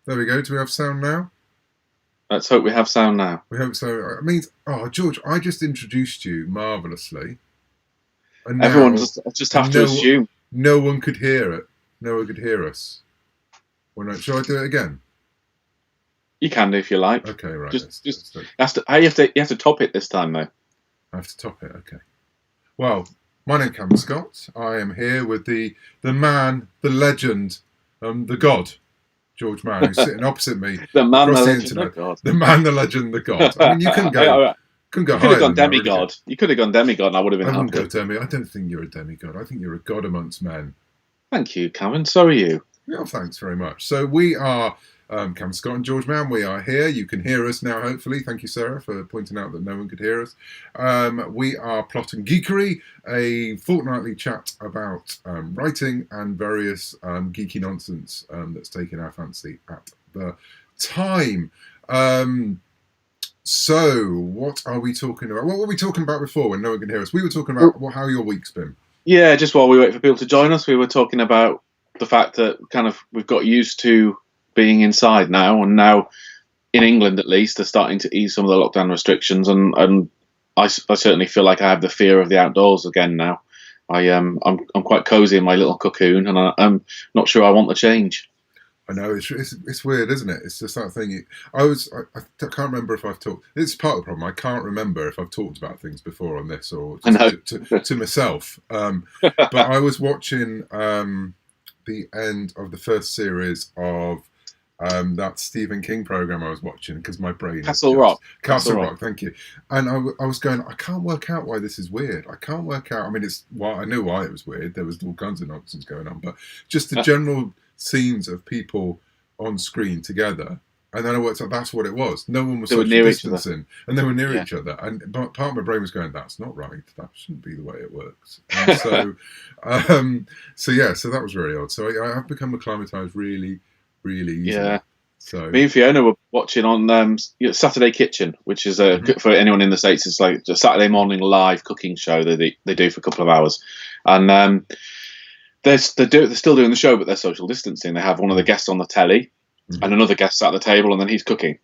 There we go. Do we have sound now? Let's hope we have sound now. We hope so. It means, George, I just introduced you marvellously. And Everyone now, just have to assume. No one could hear it. No one could hear us. Well, no, shall I do it again? You can do if you like. Okay, right. You have to top it this time, though. I have to top it. Okay. Well, my name's Cameron Scott. I am here with the man, the legend, the god, George Mann, who's sitting opposite me. The man, across the the legend, internet. the god. The man, the legend, the god. I mean, you couldn't go. You could have gone demigod. You could have gone demigod, and I would have been happy. I wouldn't go demigod. I don't think you're a demigod. I think you're a god amongst men. Thank you, Cameron. So are you. Yeah, thanks very much. So we are Cameron Scott and George Mann. We are here. You can hear us now, hopefully. Thank you, Sarah, for pointing out that no one could hear us. We are plotting Geekery, a fortnightly chat about writing and various geeky nonsense that's taken our fancy at the time. So, what are we talking about? What were we talking about before when no one can hear us? We were talking about how your week's been. Yeah, just while we wait for people to join us, we were talking about the fact that we've got used to being inside now, and now in England at least they're starting to ease some of the lockdown restrictions, and I certainly feel like I have the fear of the outdoors again now. I'm quite cozy in my little cocoon, and I'm not sure I want the change. I know, it's weird, isn't it? It's just that thing. I can't remember if I've talked. It's part of the problem. I can't remember if I've talked about things before on this or to myself. But I was watching the end of the first series of that Stephen King program I was watching because my brain Castle Rock, thank you. And I was going, I can't work out why this is weird. I can't work out. I mean, I knew why it was weird. There was all kinds of nonsense going on, but just the general scenes of people on screen together, and then I worked out that's what it was. No one was social distancing, and they were near each other. And part of my brain was going, "That's not right. That shouldn't be the way it works." And so, so that was very odd. So I have become acclimatized really, really easily. Yeah. So me and Fiona were watching on Saturday Kitchen, which is for anyone in the States, it's like a Saturday morning live cooking show that they do for a couple of hours, and they're still doing the show, but they're social distancing. They have one of the guests on the telly and another guest at the table, and then he's cooking.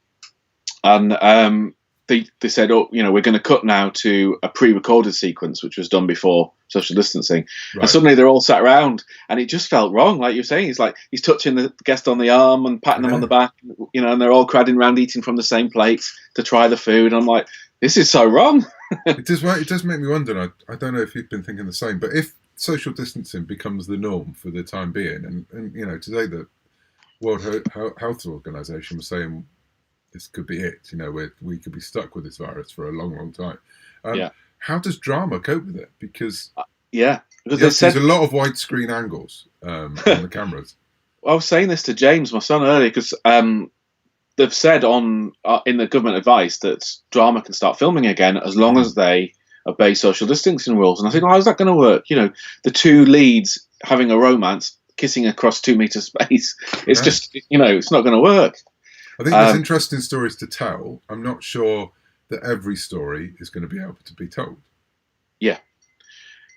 And they said, we're going to cut now to a pre-recorded sequence, which was done before social distancing. Right. And suddenly they're all sat around, and it just felt wrong. Like you're saying, he's touching the guest on the arm and patting them on the back, and they're all crowding around eating from the same plates to try the food. And I'm like, this is so wrong. It does make me wonder. I don't know if you've been thinking the same, but if social distancing becomes the norm for the time being, and today the World Health Organization was saying this could be it. We could be stuck with this virus for a long, long time. How does drama cope with it? Because there's a lot of widescreen angles on the cameras. I was saying this to James, my son, earlier, because they've said in the government advice that drama can start filming again as long as they obey social distancing rules. And I think, how's that going to work? The two leads having a romance, kissing across 2 meters space. It's just, it's not going to work. I think there's interesting stories to tell. I'm not sure that every story is going to be able to be told. Yeah.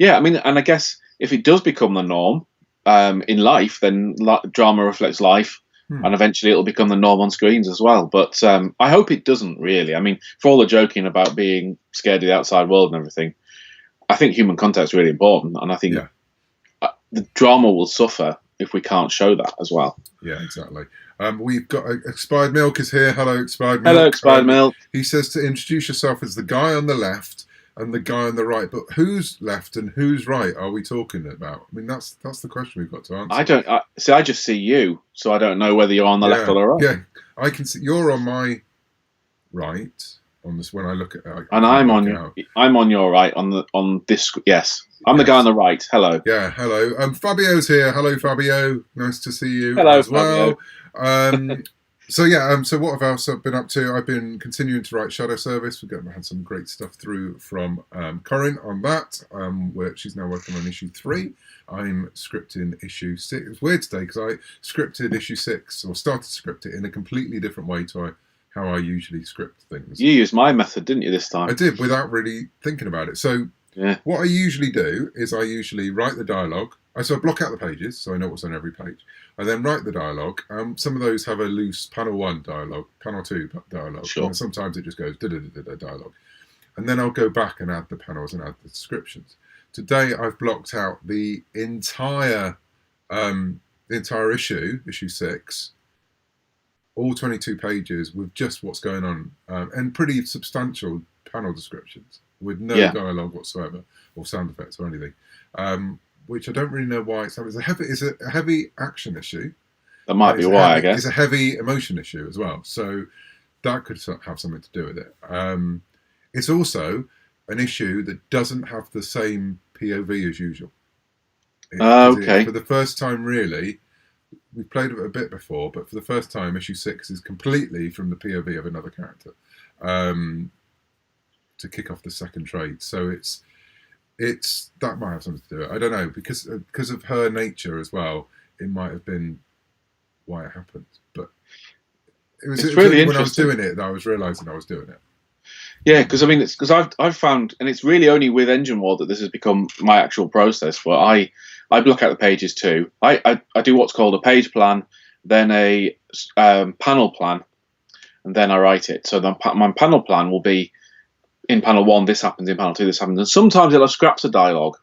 Yeah, I mean, and I guess if it does become the norm in life, then drama reflects life. And eventually it'll become the norm on screens as well. But I hope it doesn't, really. I mean, for all the joking about being scared of the outside world and everything, I think human contact is really important. And I think the drama will suffer if we can't show that as well. Yeah, exactly. We've got Expired Milk is here. Hello, Expired Milk. Hello, Expired Milk. He says to introduce yourself as the guy on the left and the guy on the right. But who's left and who's right are we talking about? I mean, that's the question we've got to answer. I just see you, so I don't know whether you're on the left or the right. Yeah, I can see you're on my right on this when I look at. And I'm on your right on this. Yes, I'm the guy on the right. Hello. Yeah, hello. Fabio's here. Hello, Fabio. Nice to see you. Hello, as well. So what have I been up to? I've been continuing to write Shadow Service. We've had some great stuff through from Corinne on that, where she's now working on issue 3. I'm scripting issue 6. It's weird today because I scripted issue 6, or started to script it in a completely different way to how I usually script things. You used my method, didn't you, this time? I did, without really thinking about it. So what I usually do is I usually write the dialogue, So I block out the pages, so I know what's on every page. I then write the dialogue. Some of those have a loose panel 1 dialogue, panel 2 dialogue, Sure. and sometimes it just goes dialogue. And then I'll go back and add the panels and add the descriptions. Today I've blocked out the entire issue, issue 6, all 22 pages with just what's going on, and pretty substantial panel descriptions with no dialogue whatsoever or sound effects or anything. Which I don't really know why it's a heavy action issue. That might be why, I guess. It's a heavy emotion issue as well, so that could have something to do with it. It's also an issue that doesn't have the same POV as usual. Okay. For the first time, really, we've played it a bit before, but for the first time, issue 6 is completely from the POV of another character to kick off the second trade. So it's that might have something to do with it. I don't know, because of her nature as well. It might have been why it happened, but it was really when I was doing it that I was realising I was doing it. Yeah, because I mean, it's because I've found, and it's really only with Engine World that this has become my actual process. Where I block out the pages too. I do what's called a page plan, then a panel plan, and then I write it. So my panel plan will be, in panel 1 this happens, in panel 2 this happens, and sometimes it'll have scraps of dialogue.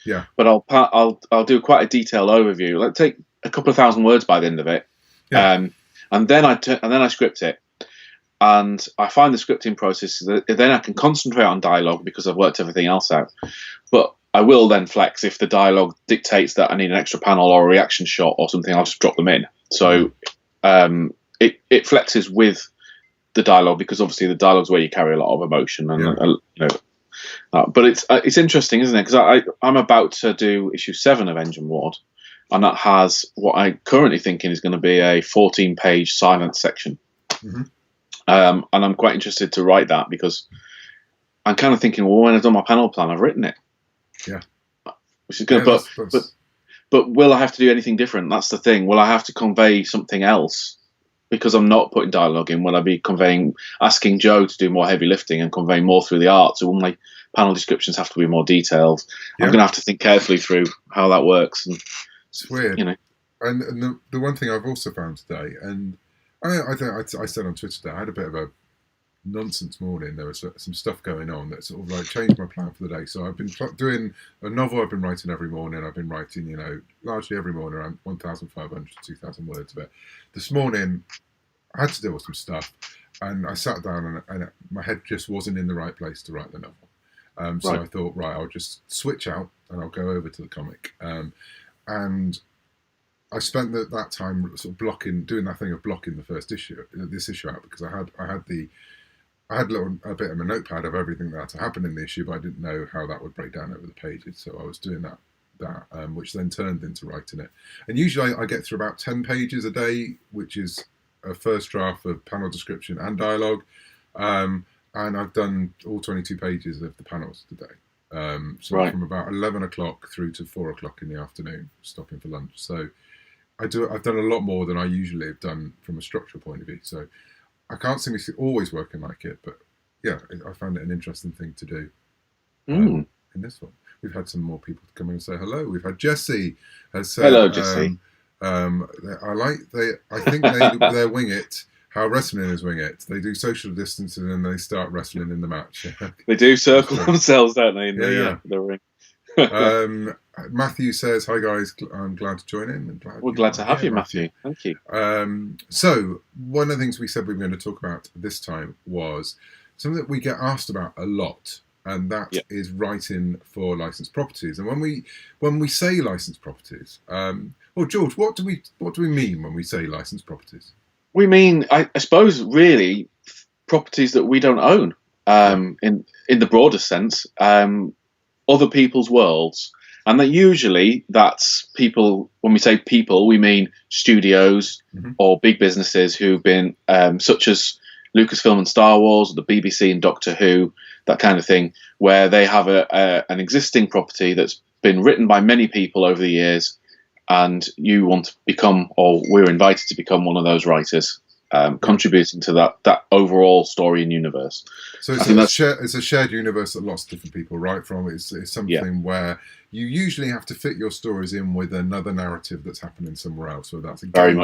Yeah. But I'll do quite a detailed overview. Like take a couple of thousand words by the end of it. Yeah. And then I script it. And I find the scripting process that then I can concentrate on dialogue because I've worked everything else out. But I will then flex if the dialogue dictates that I need an extra panel or a reaction shot or something. I'll just drop them in. So it flexes with the dialogue, because obviously the dialogue's where you carry a lot of emotion, and but it's interesting, isn't it? Because I'm about to do issue 7 of Engine Ward, and that has what I currently thinking is going to be a 14-page silence section. Mm-hmm. And I'm quite interested to write that, because I'm kind of thinking, well, when I've done my panel plan, I've written it. Yeah. Which is good, but will I have to do anything different? That's the thing. Will I have to convey something else? Because I'm not putting dialogue in, will I be asking Joe to do more heavy lifting and conveying more through the art? So will my panel descriptions have to be more detailed? Yeah. I'm going to have to think carefully through how that works. And it's weird. And the one thing I've also found today, and I said on Twitter today, I had a bit of a nonsense morning. There was some stuff going on that sort of like changed my plan for the day. So I've been doing a novel I've been writing every morning. I've been writing, largely every morning around 1,500 to 2,000 words of it. This morning, I had to deal with some stuff, and I sat down and my head just wasn't in the right place to write the novel. So I thought, I'll just switch out and I'll go over to the comic. And I spent that time sort of doing that thing of blocking the first issue, this issue out, because I had a bit of a notepad of everything that had to happen in the issue, but I didn't know how that would break down over the pages. So I was doing that, which then turned into writing it. And usually I get through about 10 pages a day, which is a first draft of panel description and dialogue. And I've done all 22 pages of the panels today. From about 11 o'clock through to 4 o'clock in the afternoon, stopping for lunch. So I've done a lot more than I usually have done from a structural point of view. So I can't see me always working like it, but yeah, I found it an interesting thing to do in this one. We've had some more people come in and say hello. We've had Jesse has said, hello, Jesse. I think they wing it. How wrestling is wing it. They do social distancing and they start wrestling in the match. They do circle themselves, don't they? In the ring. Matthew says, "Hi guys, I'm glad to join in." We're glad to have you, Matthew. Thank you. So one of the things we said we were going to talk about this time was something that we get asked about a lot, and that is writing for licensed properties. And when we say licensed properties, George, what do we mean when we say licensed properties? We mean, I suppose, really properties that we don't own. In the broader sense, other people's worlds. And that usually that's people, when we say people, we mean studios or big businesses who've been, such as Lucasfilm and Star Wars, or the BBC and Doctor Who, that kind of thing, where they have an existing property that's been written by many people over the years, and you want to become, or we're invited to become one of those writers. contributing to that overall story and universe. So it's a shared universe that lots of different people write from. It's something where you usually have to fit your stories in with another narrative that's happening somewhere else, whether that's a game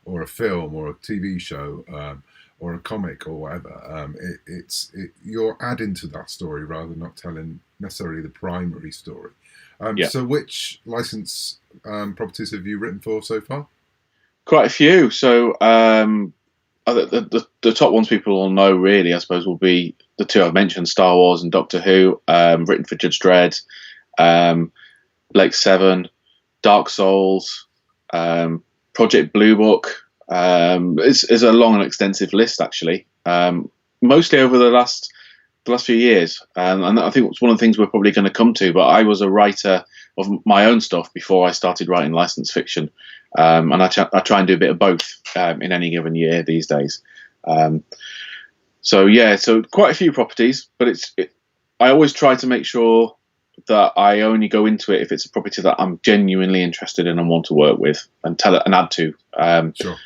or a film or a TV show or a comic or whatever. You're adding to that story rather than not telling necessarily the primary story. So which license properties have you written for so far? Quite a few. So the top ones people will know, really, I suppose, will be the two I've mentioned, Star Wars and Doctor Who, written for Judge Dredd, Blake Seven, Dark Souls, Project Blue Book. It's a long and extensive list, actually, mostly over the last few years. And I think it's one of the things we're probably going to come to, but I was a writer of my own stuff before I started writing licensed fiction. And I try and do a bit of both in any given year these days. So quite a few properties, but I always try to make sure that I only go into it if it's a property that I'm genuinely interested in and want to work with and add to. Sure.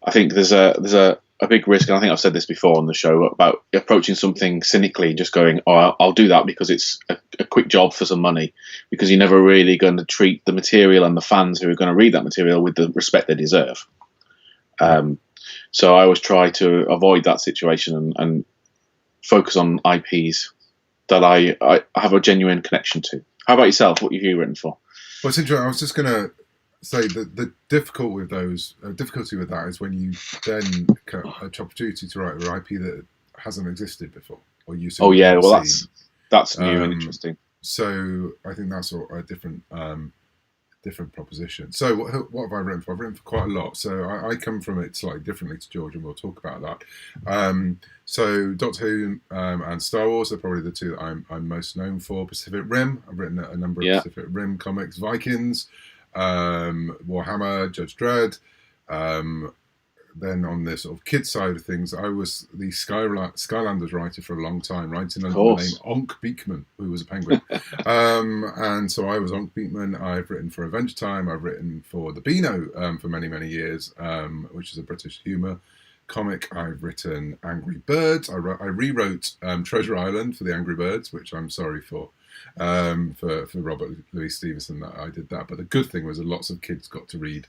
I think there's a big risk, and I think I've said this before on the show, about approaching something cynically, just going, "Oh, I'll do that because it's a quick job for some money," because you're never really going to treat the material and the fans who are going to read that material with the respect they deserve. So I always try to avoid that situation and focus on IPs that I have a genuine connection to. How about yourself? What have you written for? Well, it's interesting. I was just going to say that the difficulty with that is when you then get an opportunity to write an IP that hasn't existed before, or you. Oh yeah, well that's new and interesting. So I think that's a different proposition. So what have I written for? I've written for quite a lot. So I come from it slightly differently to George, and we'll talk about that. So Doctor Who and Star Wars are probably the two that I'm most known for. Pacific Rim, I've written a number of Pacific Rim comics. Vikings, Warhammer, Judge Dredd. Then on the sort of kids side of things, I was the Skylanders writer for a long time, writing under the name Onk Beekman, who was a penguin. And so I was Onk Beekman. I've written for Adventure Time. I've written for the Beano for many, many years, which is a British humour comic. I've written Angry Birds. I rewrote Treasure Island for the Angry Birds, which I'm sorry for Robert Louis Stevenson that I did that. But the good thing was that lots of kids got to read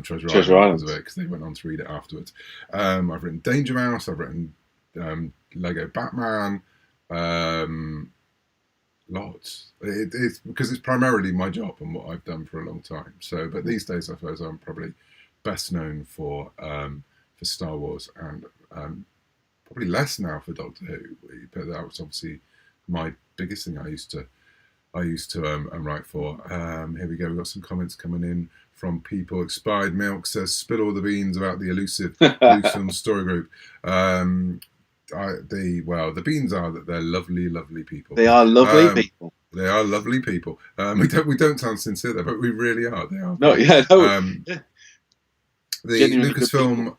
Treasure Island because they went on to read it afterwards. I've written Danger Mouse. I've written Lego Batman. Lots. It's because it's primarily my job and what I've done for a long time. So, but these days, I suppose I'm probably best known for Star Wars and probably less now for Doctor Who. But that was obviously my biggest thing I used to write for. Here we go. We've got some comments coming in from people. Expired Milk says, spill all the beans about the elusive Film Story Group. The beans are that they're lovely, lovely people. They are lovely people. They are lovely people. We don't sound sincere there, but we really are. They are. The Lucasfilm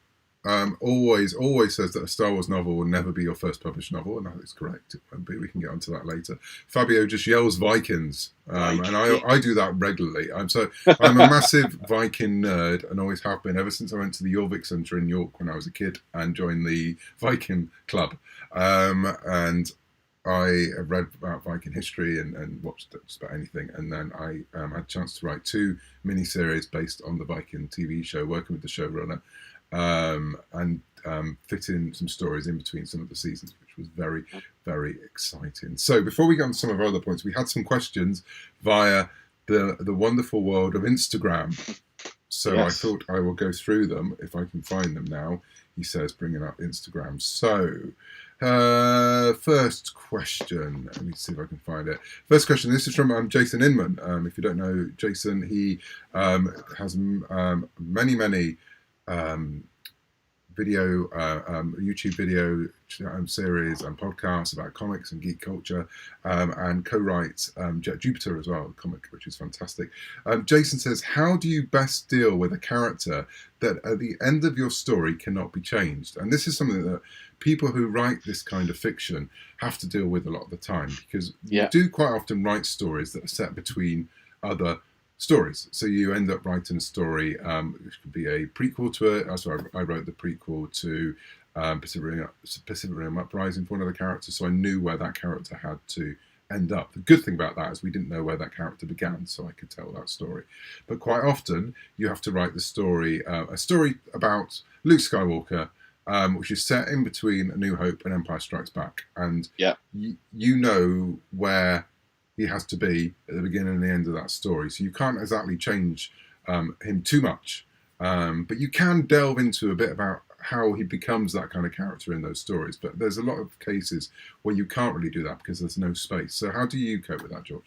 always says that a Star Wars novel will never be your first published novel, and that is correct. We can get onto that later. Fabio just yells Vikings, and I do that regularly. I'm a massive Viking nerd, and always have been ever since I went to the Jorvik Centre in York when I was a kid and joined the Viking Club. And I have read about Viking history and watched just about anything. And then I had a chance to write 2 miniseries based on the Viking TV show, working with the showrunner. And fit in some stories in between some of the seasons, which was very, very exciting. So before we get on to some of our other points, we had some questions via the wonderful world of Instagram. So yes. I thought I will go through them if I can find them now. He says, bringing up Instagram. So first question, let me see if I can find it. First question, this is from Jason Inman. If you don't know Jason, he has many YouTube video series and podcasts about comics and geek culture, and co-writes Jet Jupiter as well, a comic which is fantastic. Jason says, how do you best deal with a character that at the end of your story cannot be changed? And this is something that people who write this kind of fiction have to deal with a lot of the time, because you do quite often write stories that are set between other stories. So you end up writing a story, which could be a prequel to it. So I wrote the prequel to Pacific Rim Uprising for one of the characters, so I knew where that character had to end up. The good thing about that is we didn't know where that character began, so I could tell that story. But quite often, you have to write the story, a story about Luke Skywalker, which is set in between A New Hope and Empire Strikes Back, and you know where he has to be at the beginning and the end of that story, so you can't exactly change him too much, but you can delve into a bit about how he becomes that kind of character in those stories. But there's a lot of cases where you can't really do that because there's no space. So how do you cope with that, George?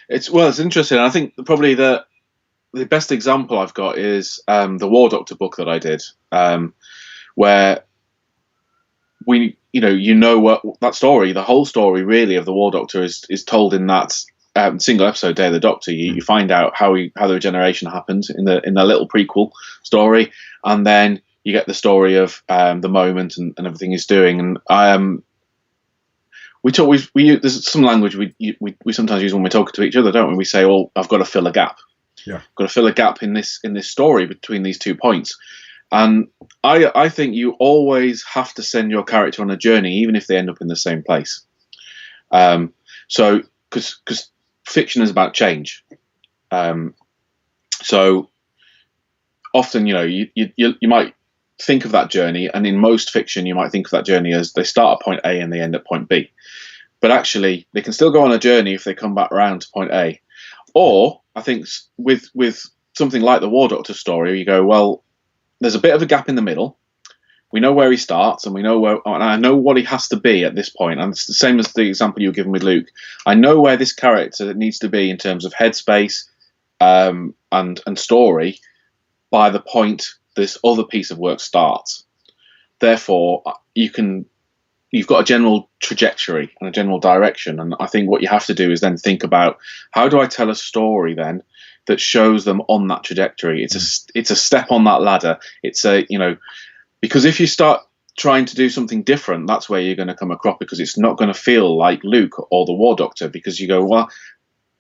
It's interesting. I think probably the best example I've got is the War Doctor book that I did, where what that story, the whole story really of the War Doctor is told in that single episode, Day of the Doctor. You find out how the regeneration happened in the little prequel story, and then you get the story of the moment and everything he's doing. And there's some language we sometimes use when we're talking to each other, don't we? We say, "Oh, I've got to fill a gap. Yeah, I've got to fill a gap in this story between these 2 points." And I think you always have to send your character on a journey, even if they end up in the same place. So because fiction is about change. So often, you might think of that journey, and in most fiction you might think of that journey as they start at point A and they end at point B, but actually they can still go on a journey if they come back around to point A. Or I think with something like the War Doctor story, you go, well, there's a bit of a gap in the middle. We know where he starts, and I know what he has to be at this point. And it's the same as the example you were given with Luke. I know where this character needs to be in terms of headspace and story by the point this other piece of work starts. Therefore, you've got a general trajectory and a general direction. And I think what you have to do is then think about, how do I tell a story then that shows them on that trajectory? It's a step on that ladder. Because if you start trying to do something different, that's where you're going to come across, because it's not going to feel like Luke or the War Doctor, because you go, well,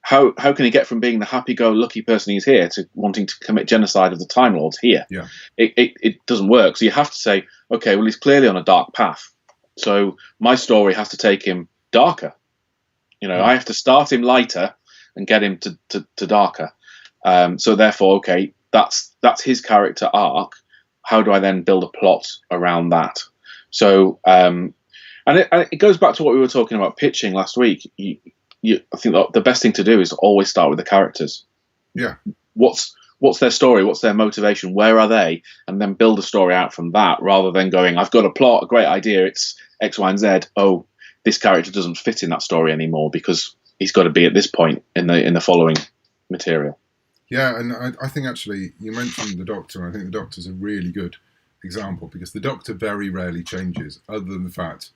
how can he get from being the happy-go-lucky person he's here to wanting to commit genocide of the Time Lords here? Yeah. It doesn't work. So you have to say, okay, well, he's clearly on a dark path. So my story has to take him darker. I have to start him lighter and get him to darker. So therefore, okay, that's his character arc. How do I then build a plot around that? So, and it goes back to what we were talking about pitching last week. I think the best thing to do is always start with the characters. Yeah. What's their story? What's their motivation? Where are they? And then build a story out from that, rather than going, I've got a plot, a great idea, it's X, Y, and Z. Oh, this character doesn't fit in that story anymore because he's got to be at this point in the following material. Yeah, and I think actually you mentioned the Doctor, and I think the Doctor's a really good example, because the Doctor very rarely changes, other than the fact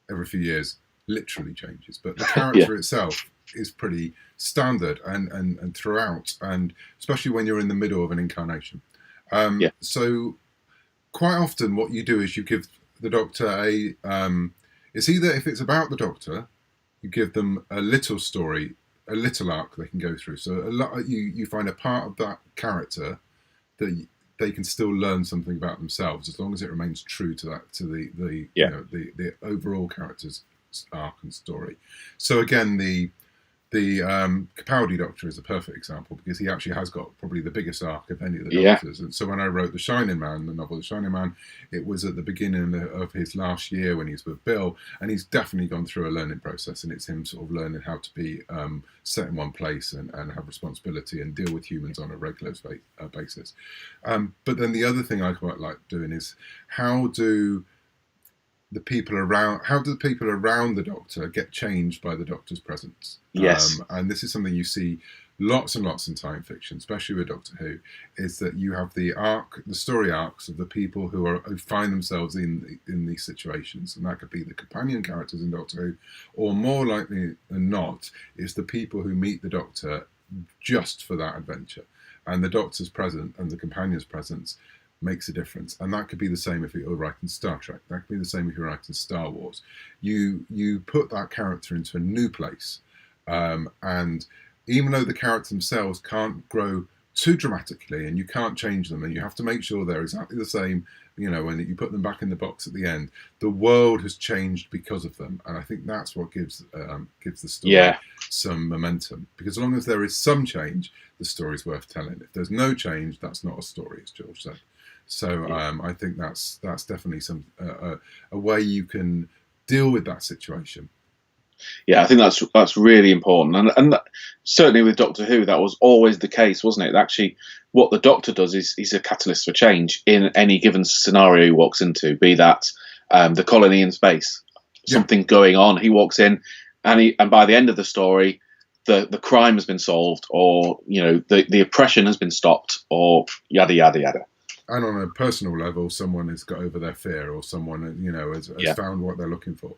every few years literally changes. But the character itself is pretty standard and throughout, and especially when you're in the middle of an incarnation. So quite often what you do is you give the Doctor it's either, if it's about the Doctor, you give them a little story, a little arc they can go through. So a lot, you find a part of that character that they can still learn something about themselves, as long as it remains true to that, to the overall character's arc and story. So again, the Capaldi Doctor is a perfect example, because he actually has got probably the biggest arc of any of the Doctors. And so when I wrote The Shining Man, the novel The Shining Man, it was at the beginning of his last year when he's with Bill, and he's definitely gone through a learning process, and it's him sort of learning how to be set in one place and have responsibility and deal with humans on a regular basis. But then the other thing I quite like doing is, how do the people around the Doctor get changed by the Doctor's presence? Yes. And this is something you see lots and lots in science fiction, especially with Doctor Who, is that you have the story arcs of the people who find themselves in these situations, and that could be the companion characters in Doctor Who, or more likely than not, is the people who meet the Doctor just for that adventure, and the Doctor's presence and the companion's presence makes a difference. And that could be the same if you're writing Star Trek. That could be the same if you're writing Star Wars. You put that character into a new place, and even though the characters themselves can't grow too dramatically, and you can't change them, and you have to make sure they're exactly the same, when you put them back in the box at the end, the world has changed because of them, and I think that's what gives the story some momentum. Because as long as there is some change, the story's worth telling. If there's no change, that's not a story, as George said. So I think that's definitely a way you can deal with that situation. Yeah, I think that's really important, and certainly with Doctor Who, that was always the case, wasn't it? Actually, what the Doctor does is he's a catalyst for change in any given scenario he walks into, be that the colony in space, something going on. He walks in, and by the end of the story, the crime has been solved, or the oppression has been stopped, or yada yada yada. And on a personal level, someone has got over their fear, or someone has found what they're looking for.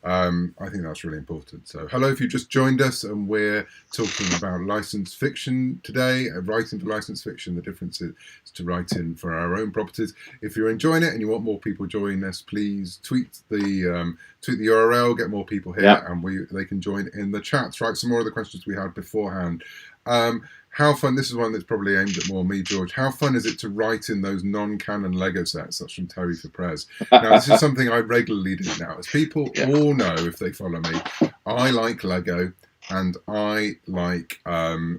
I think that's really important. So, hello, if you just joined us, and we're talking about licensed fiction today, writing for licensed fiction. The difference is to writing for our own properties. If you're enjoying it and you want more people joining us, please tweet the URL, get more people here, and they can join in the chats. Right, some more of the questions we had beforehand. How fun, this is one that's probably aimed at more me, George. How fun is it to write in those non-canon Lego sets? That's from Terry for Prez. Now, this is something I regularly do now. As people all know, if they follow me, I like Lego, and I like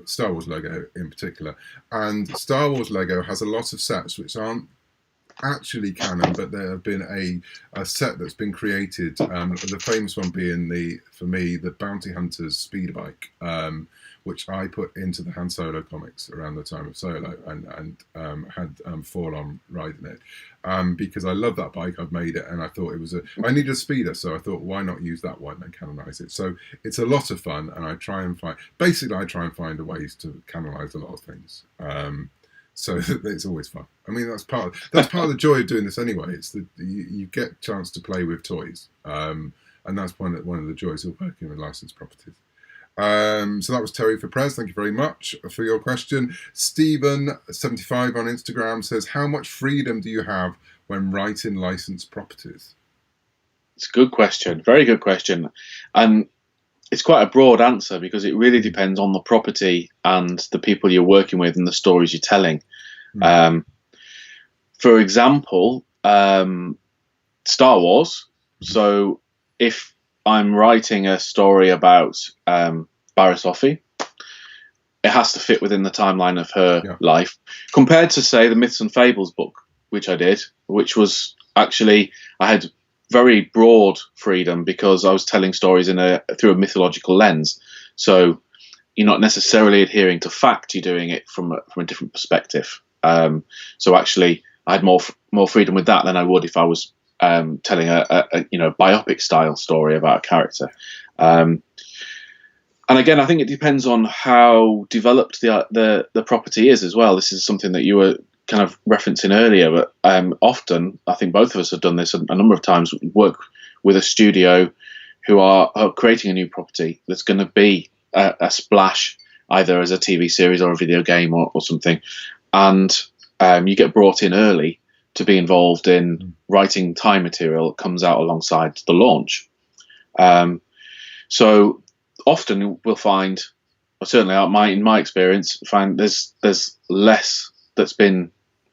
Star Wars Lego in particular. And Star Wars Lego has a lot of sets which aren't actually canon, but there have been a set that's been created. The famous one being for me, the Bounty Hunter's speeder bike, which I put into the Han Solo comics around the time of Solo, and had Forlorn riding it, because I love that bike. I've made it, and I thought I needed a speeder, so I thought, why not use that one and canonize it? So it's a lot of fun, and I try and find ways to canonize a lot of things. So it's always fun. I mean, that's part of the joy of doing this anyway. It's that you get a chance to play with toys, and that's one of the joys of working with licensed properties. So that was Terry for Prez. Thank you very much for your question. Stephen75 on Instagram says, how much freedom do you have when writing licensed properties? It's a good question. Very good question. And it's quite a broad answer, because it really depends on the property and the people you're working with and the stories you're telling. For example, Star Wars. So if I'm writing a story about Barriss Offee, it has to fit within the timeline of her life, compared to, say, the Myths and Fables book, which I did, which was actually, I had very broad freedom because I was telling stories through a mythological lens. So you're not necessarily adhering to fact; you're doing it from a different perspective. So actually, I had more freedom with that than I would if I was telling a biopic style story about a character. And again, I think it depends on how developed the property is as well. This is something that you were kind of referencing earlier, but often, I think both of us have done this a number of times, work with a studio who are creating a new property that's going to be a splash, either as a TV series or a video game or something, and you get brought in early to be involved in writing time material that comes out alongside the launch. So often we'll find, or certainly in my experience, find there's less that's been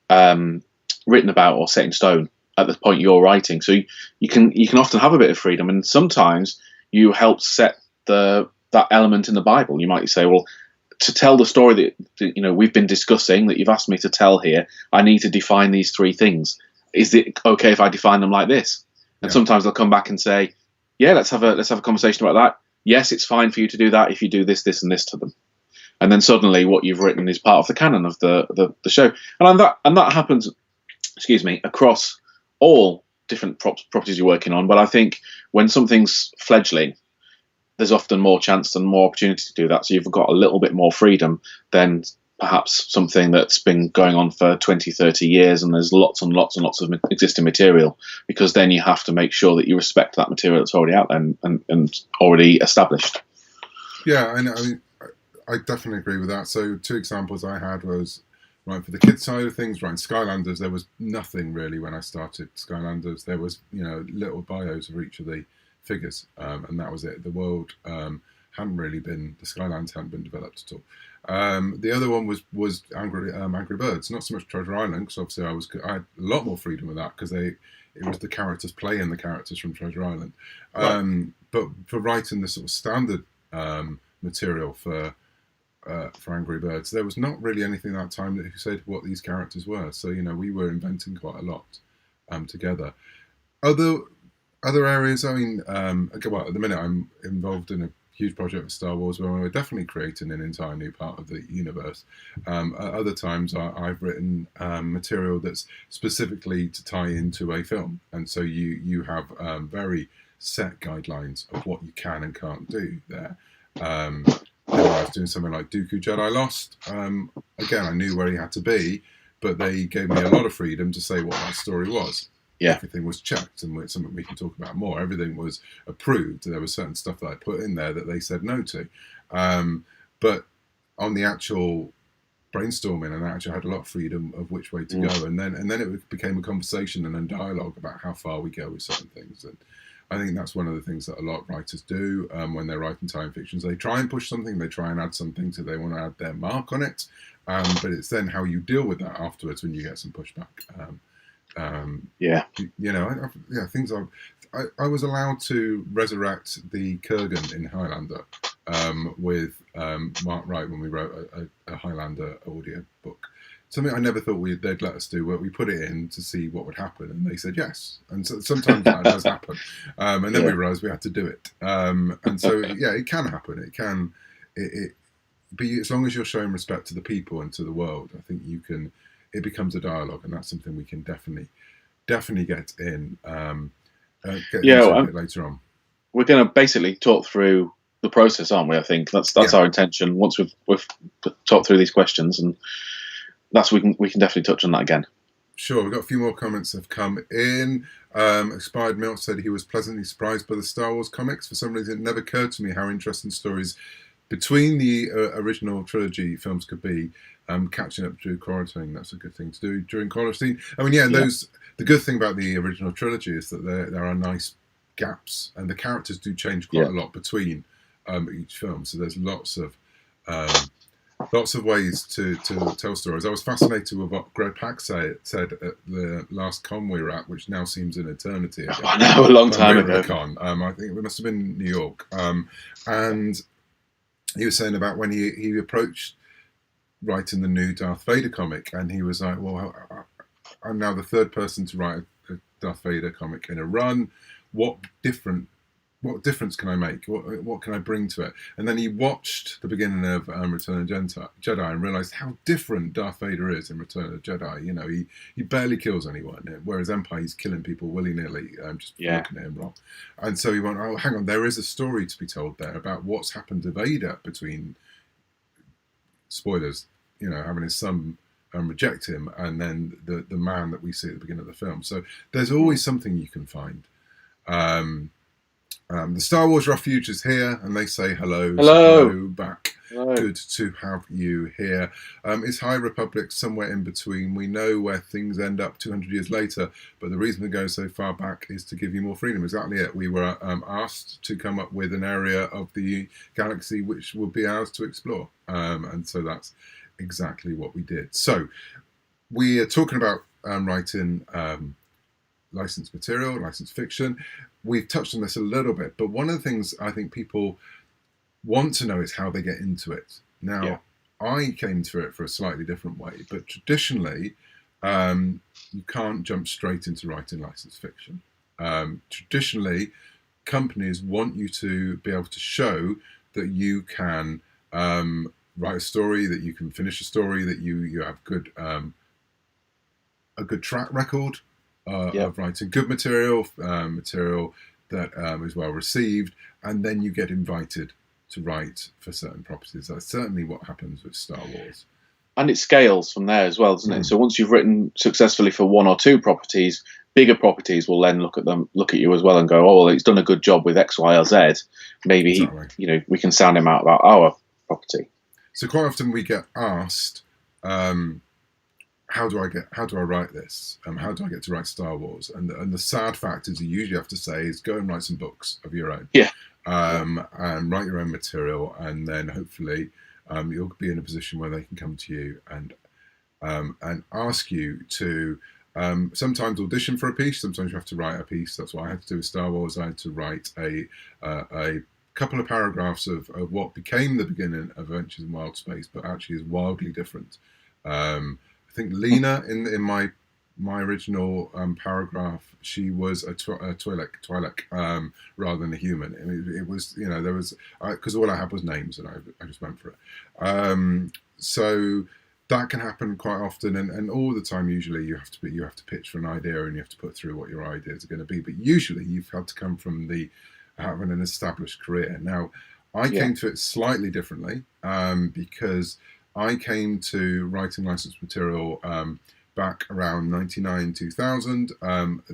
written about or set in stone at the point you're writing. So you can often have a bit of freedom, and sometimes you help set that element in the Bible. You might say, well, to tell the story that we've been discussing, that you've asked me to tell here, I need to define these three things. Is it okay if I define them like this? And sometimes they'll come back and say, yeah, let's have a conversation about that. Yes, it's fine for you to do that if you do this, this, and this to them. And then suddenly what you've written is part of the canon of the show. And that happens, across all different properties you're working on. But I think when something's fledgling, there's often more chance and more opportunity to do that. So you've got a little bit more freedom than perhaps something that's been going on for 20, 30 years and there's lots and lots and lots of existing material, because then you have to make sure that you respect that material that's already out there and already established. Yeah, and I mean, I definitely agree with that. So 2 examples I had was, right, for the kids side of things, right, Skylanders, there was nothing really when I started Skylanders. There was, little bios of each of the figures, and that was it. The world the Skylands hadn't been developed at all. The other one was Angry Birds, not so much Treasure Island, because obviously I had a lot more freedom with that because it was the characters playing the characters from Treasure Island. But for writing the sort of standard material for Angry Birds, there was not really anything at that time that said what these characters were. So we were inventing quite a lot together. Other areas, I mean, well, at the minute I'm involved in a huge project with Star Wars where we're definitely creating an entire new part of the universe. At other times I've written material that's specifically to tie into a film, and so you have very set guidelines of what you can and can't do there. I was doing something like Dooku Jedi Lost. Again, I knew where he had to be, but they gave me a lot of freedom to say what that story was. Yeah. Everything was checked, and it's something we can talk about more. Everything was approved. There was certain stuff that I put in there that they said no to. But on the actual brainstorming, and I actually had a lot of freedom of which way to go. And then it became a conversation and then dialogue about how far we go with certain things. And I think that's one of the things that a lot of writers do when they're writing tie-in fictions. They try and push something, they try and add something, so they want to add their mark on it. But it's then how you deal with that afterwards when you get some pushback. Things I was allowed to resurrect the Kurgan in Highlander with Mark Wright when we wrote a Highlander audio book. Something I never thought they'd let us do, where we put it in to see what would happen, and they said yes. And so sometimes that does happen, and then we realised we had to do it. And so it can happen. It can, but as long as you're showing respect to the people and to the world, I think you can. It becomes a dialogue, and that's something we can definitely get in. Into a bit later on. We're going to basically talk through the process, aren't we? I think that's our intention. Once we've talked through these questions, and we can definitely touch on that again. Sure, we've got a few more comments that have come in. Expired Milk said he was pleasantly surprised by the Star Wars comics. For some reason, it never occurred to me how interesting stories between the original trilogy films could be. Catching up through quarantine, that's a good thing to do during quarantine. I mean, the good thing about the original trilogy is that there are nice gaps, and the characters do change quite a lot between each film. So there's lots of ways to tell stories. I was fascinated with what Greg Pak said at the last con we were at, which now seems an eternity ago. I know, a long time ago. Con. I think it must have been New York, and he was saying about when he approached writing the new Darth Vader comic, and he was like, well, I'm now the third person to write a Darth Vader comic in a run. What difference can I make? What can I bring to it? And then he watched the beginning of Return of the Jedi and realised how different Darth Vader is in Return of the Jedi. He barely kills anyone, whereas Empire, he's killing people willy-nilly, just looking at him wrong. And so he went, oh, hang on, there is a story to be told there about what's happened to Vader between, spoilers, having his son reject him, and then the man that we see at the beginning of the film. So there's always something you can find. The Star Wars Refuge is here, and they say hello. Hello. So hello back. Hello. Good to have you here. Is High Republic somewhere in between? We know where things end up 200 years later, but the reason we go so far back is to give you more freedom. Exactly it. We were asked to come up with an area of the galaxy which would be ours to explore, and so that's exactly what we did. So we are talking about writing licensed material, licensed fiction. We've touched on this a little bit, but one of the things I think people want to know is how they get into it. Now, I came to it for a slightly different way, but traditionally, you can't jump straight into writing licensed fiction. Traditionally, companies want you to be able to show that you can write a story, that you can finish a story, that you have a good track record of writing good material, material that is well received, and then you get invited to write for certain properties. That's certainly what happens with Star Wars. And it scales from there as well, doesn't it? So once you've written successfully for one or two properties, bigger properties will then look at you as well and go, oh, well, he's done a good job with X, Y, or Z. Maybe we can sound him out about our property. So quite often we get asked, how how do I write this? How do I get to write Star Wars? And the sad fact is, you usually have to say is go and write some books of your own, Yeah. and write your own material, and then hopefully you'll be in a position where they can come to you and ask you to sometimes audition for a piece. Sometimes you have to write a piece. That's what I had to do with Star Wars. I had to write a couple of paragraphs of what became the beginning of Adventures in Wild Space, but actually is wildly different. I think Lena in my original paragraph, she was a Twi'lek rather than a human. It was, there was, because all I had was names, and I just went for it. So that can happen quite often, and all the time. Usually, you have to pitch for an idea, and you have to put through what your ideas are going to be. But usually, you've had to come from having an established career. Now, I came to it slightly differently because I came to writing licensed material back around 99, 2000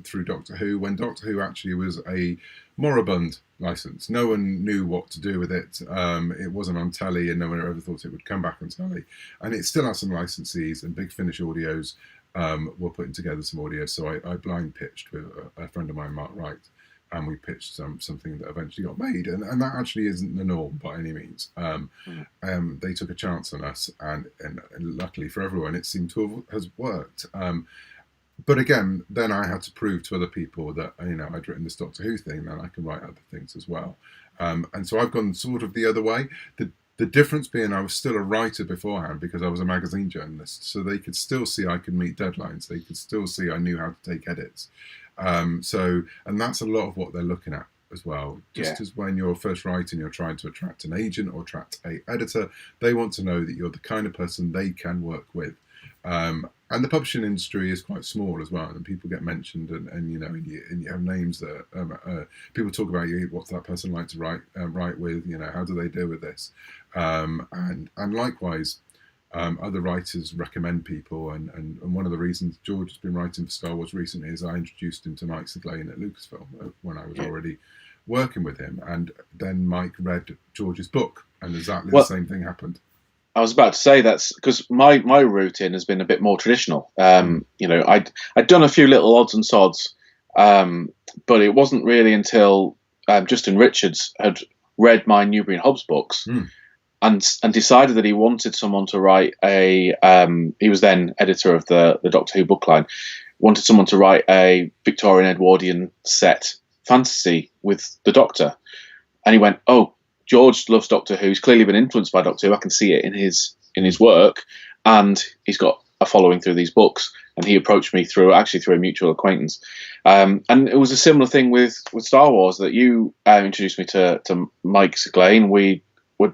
through Doctor Who, when Doctor Who actually was a moribund license. No one knew what to do with it. It wasn't on telly, and no one ever thought it would come back on telly. And it still has some licensees, and Big Finish Audios were putting together some audio. So I blind pitched with a friend of mine, Mark Wright, and we pitched something that eventually got made, and that actually isn't the norm by any means. They took a chance on us, and luckily for everyone, it seemed to has worked. But again, then I had to prove to other people that I'd written this Doctor Who thing, then I can write other things as well. And so I've gone sort of the other way. The difference being I was still a writer beforehand because I was a magazine journalist, so they could still see I could meet deadlines. They could still see I knew how to take edits. And that's a lot of what they're looking at as well. Just as when you're first writing, you're trying to attract an agent or attract an editor, they want to know that you're the kind of person they can work with. And the publishing industry is quite small as well, and people get mentioned, and you have names that people talk about you. What's that person like to write with? How do they deal with this? And likewise, other writers recommend people, and one of the reasons George has been writing for Star Wars recently is I introduced him to Mike Seglain at Lucasfilm when I was already working with him, and then Mike read George's book, and exactly the same thing happened. I was about to say that's because my route in has been a bit more traditional. I'd done a few little odds and sods, but it wasn't really until Justin Richards had read my Newbury and Hobbs books and decided that he wanted someone to write he was then editor of the Doctor Who book line, wanted someone to write a Victorian Edwardian set fantasy with the Doctor. And he went, "Oh, George loves Doctor Who. He's clearly been influenced by Doctor Who. I can see it in his work, and he's got a following through these books." And he approached me through a mutual acquaintance. And it was a similar thing with Star Wars, that you introduced me to Mike Seglain. We were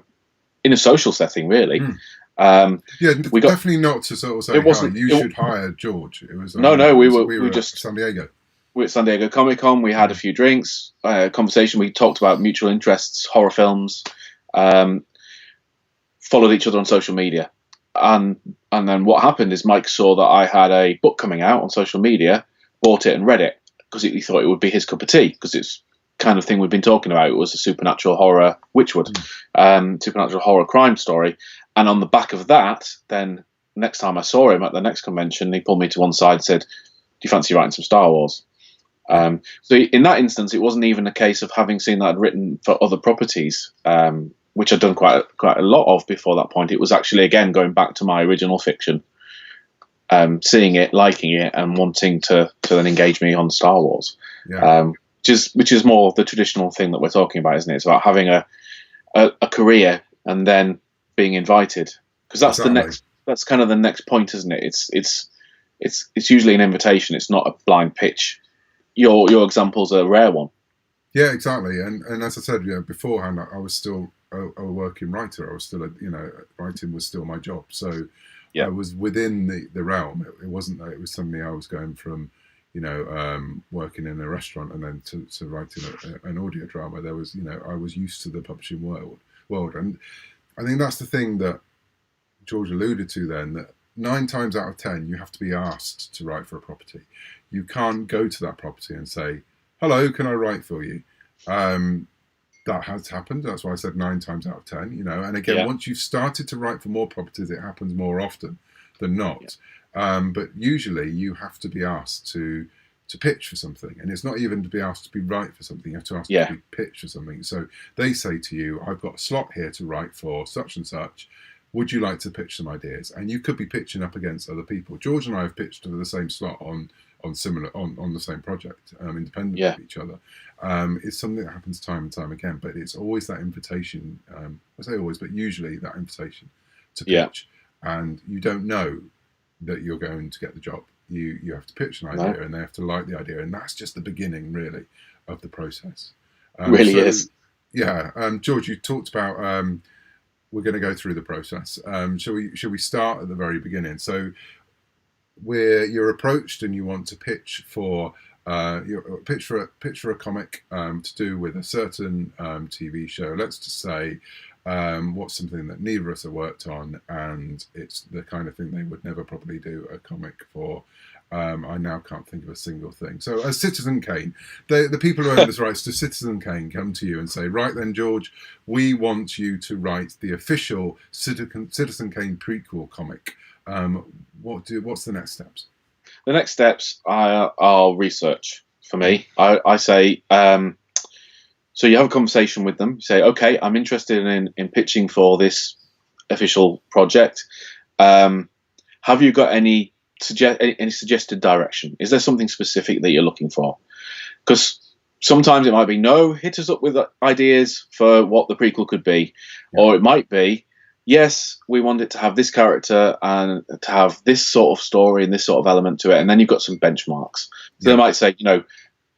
in a social setting, really. We definitely not to sort of say, you should hire George. It was we were just San Diego. We were at San Diego Comic Con. We had a few drinks, conversation. We talked about mutual interests, horror films, followed each other on social media. And then what happened is Mike saw that I had a book coming out on social media, bought it and read it because he thought it would be his cup of tea, because it's kind of thing we've been talking about. It was a supernatural horror, Witchwood, supernatural horror crime story. And on the back of that, then next time I saw him at the next convention, he pulled me to one side and said, "Do you fancy writing some Star Wars?" So in that instance, it wasn't even a case of having seen that I'd written for other properties, which I'd done quite a lot of before that point. It was actually, again, going back to my original fiction, seeing it, liking it, and wanting to then engage me on Star Wars, which is more the traditional thing that we're talking about, isn't it? It's about having a career and then being invited, because that's that's kind of the next point, isn't it? It's usually an invitation. It's not a blind pitch. Your example's a rare one. Yeah, exactly. And as I said, beforehand, I was still a working writer. I was still, writing was still my job. So I was within the realm. It wasn't that it was suddenly I was going from, working in a restaurant and then to writing an audio drama. There was, I was used to the publishing world. And I think that's the thing that George alluded to then, that 9 times out of 10, you have to be asked to write for a property. You can't go to that property and say, "Hello, can I write for you?" That has happened. That's why I said 9 times out of 10, And again, once you've started to write for more properties, it happens more often than not. But usually you have to be asked to pitch for something, and it's not even to be asked to be right for something. You have to ask to be pitched for something. So they say to you, "I've got a slot here to write for such and such. Would you like to pitch some ideas?" And you could be pitching up against other people. George and I have pitched for the same slot on the same project, independent of each other. It's something that happens time and time again, but it's always that invitation. I say always, but usually that invitation to pitch, and you don't know that you're going to get the job. You have to pitch an idea, and they have to like the idea, and that's just the beginning, really, of the process. Is. Yeah, George, you talked about. We're going to go through the process. Shall we start at the very beginning? So, where you're approached and you want to pitch for a comic to do with a certain TV show. Let's just say what's something that neither of us have worked on, and it's the kind of thing they would never probably do a comic for. I now can't think of a single thing. So as Citizen Kane, the people who own the rights to Citizen Kane come to you and say, right then, George, we want you to write the official Citizen Kane prequel comic. What's the next steps? The next steps are research for me. I say, so you have a conversation with them. You say, okay, I'm interested in pitching for this official project. Have you got any suggested direction? Is there something specific that you're looking for? Because sometimes it might be, no, hit us up with ideas for what the prequel could be. Or it might be, yes, we want it to have this character and to have this sort of story and this sort of element to it. And then you've got some benchmarks. So they might say,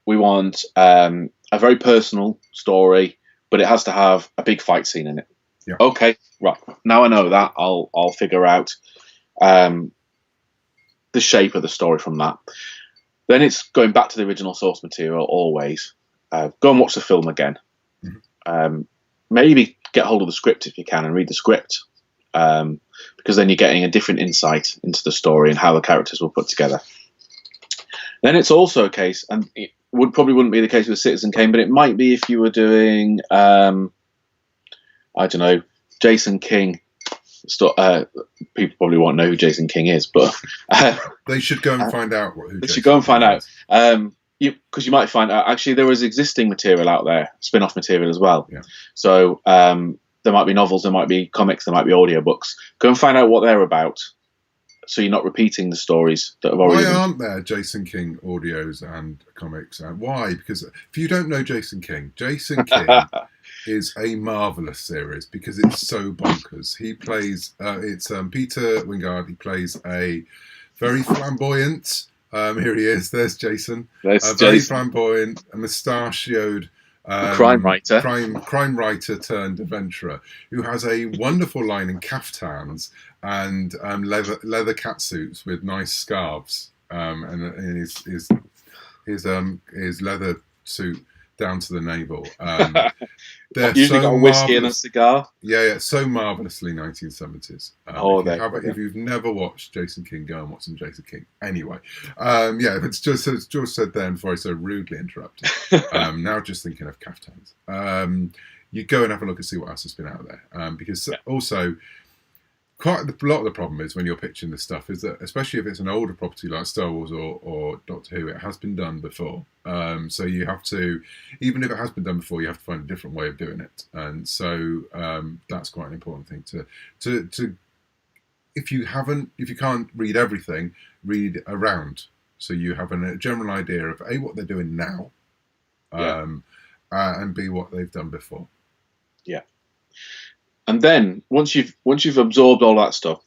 we want a very personal story, but it has to have a big fight scene in it. Yeah. Okay, right. Now I know that. I'll figure out the shape of the story from that. Then it's going back to the original source material always. Go and watch the film again. Mm-hmm. Maybe get hold of the script if you can and read the script, because then you're getting a different insight into the story and how the characters were put together. Then it's also a case, and it wouldn't be the case with Citizen Kane, but it might be if you were doing, I don't know, Jason King. People probably won't know who Jason King is, but they should go and find out who. They should go and find out, because you might find out actually there is existing material out there, spin-off material as well. Yeah. So there might be novels, there might be comics, there might be audiobooks. Go and find out what they're about, so you're not repeating the stories that have already. Why aren't there Jason King audios and comics? Why? Because if you don't know Jason King is a marvelous series because it's so bonkers. He plays it's Peter Wingard. He plays a very flamboyant. Here he is. There's Jason. Very flamboyant, a mustachioed crime writer, crime writer turned adventurer who has a wonderful line in caftans and leather catsuits with nice scarves, and his leather suit down to the navel. They're usually so got a whiskey and a cigar. Yeah, so marvelously 1970s. If you've never watched Jason King, go and watch some Jason King. Anyway, it's just as George said then before I so rudely interrupted. Now just thinking of caftans. You go and have a look and see what else has been out there. Because also, quite a lot of the problem is when you're pitching this stuff is that, especially if it's an older property like Star Wars or Doctor Who, it has been done before. So you have to, even if it has been done before, you have to find a different way of doing it. And so that's quite an important thing to if you can't read everything, read around. So you have a general idea of A, what they're doing now, and B, what they've done before. Yeah. And then once you've absorbed all that stuff,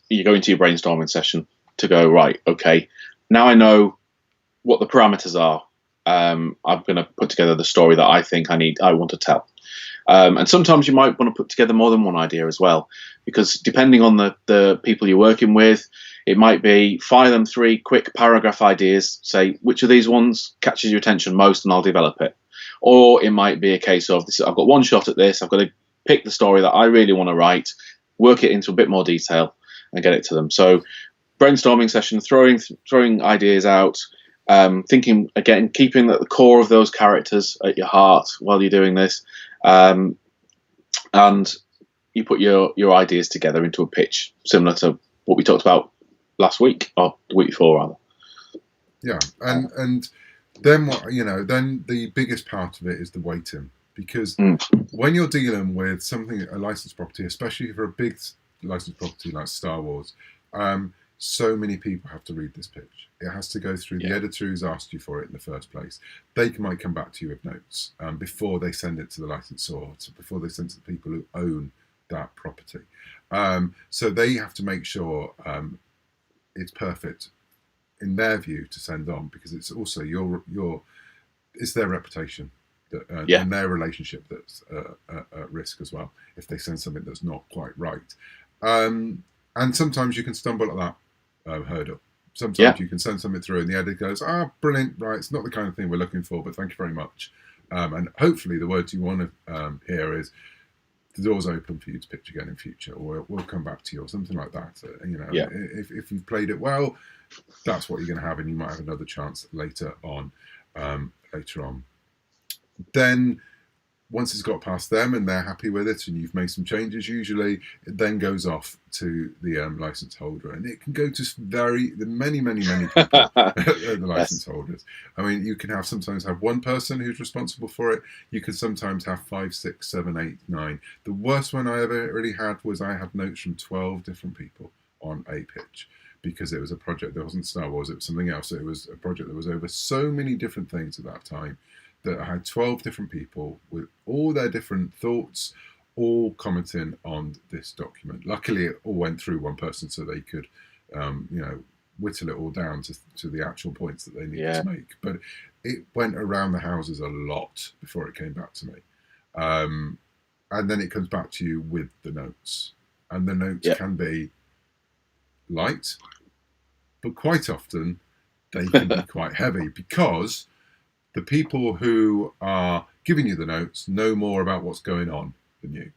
you go into your brainstorming session to go, right, okay, now I know what the parameters are. I'm going to put together the story that I think I want to tell. And sometimes you might want to put together more than one idea as well, because depending on the people you're working with, it might be fire them 3 quick paragraph ideas, say which of these ones catches your attention most and I'll develop it. Or it might be a case of I've got one shot at this, I've got to pick the story that I really want to write, work it into a bit more detail, and get it to them. So, brainstorming session, throwing ideas out, thinking again, keeping at the core of those characters at your heart while you're doing this, and you put your ideas together into a pitch, similar to what we talked about last week, or the week before rather. Yeah, and then what, then the biggest part of it is the waiting, because when you're dealing with a licensed property, especially for a big licensed property like Star Wars, so many people have to read this pitch. It has to go through the editor who's asked you for it in the first place. They might come back to you with notes before they send it to the licensor, before they send it to the people who own that property. So they have to make sure it's perfect in their view to send on, because it's also it's their reputation and their relationship that's at risk as well if they send something that's not quite right. And sometimes you can stumble at that hurdle. Sometimes you can send something through and the editor goes, brilliant, right, it's not the kind of thing we're looking for, but thank you very much. And hopefully the words you want to hear is, the door's open for you to pitch again in future, or we'll come back to you, or something like that. If you've played it well, that's what you're going to have, and you might have another chance later on. Then once it's got past them and they're happy with it and you've made some changes, usually it then goes off to the license holder, and it can go to many people the license holders. I mean, you can sometimes have one person who's responsible for it. You can sometimes have 5, 6, 7, 8, 9. The worst one I ever really had was I had notes from 12 different people on a pitch, because it was a project that wasn't Star Wars, it was something else. It was a project that was over so many different things at that time, that I had 12 different people with all their different thoughts, all commenting on this document. Luckily, it all went through one person, so they could, whittle it all down to the actual points that they needed to make. But it went around the houses a lot before it came back to me. And then it comes back to you with the notes. And the notes can be light, but quite often they can be quite heavy, because the people who are giving you the notes know more about what's going on than you.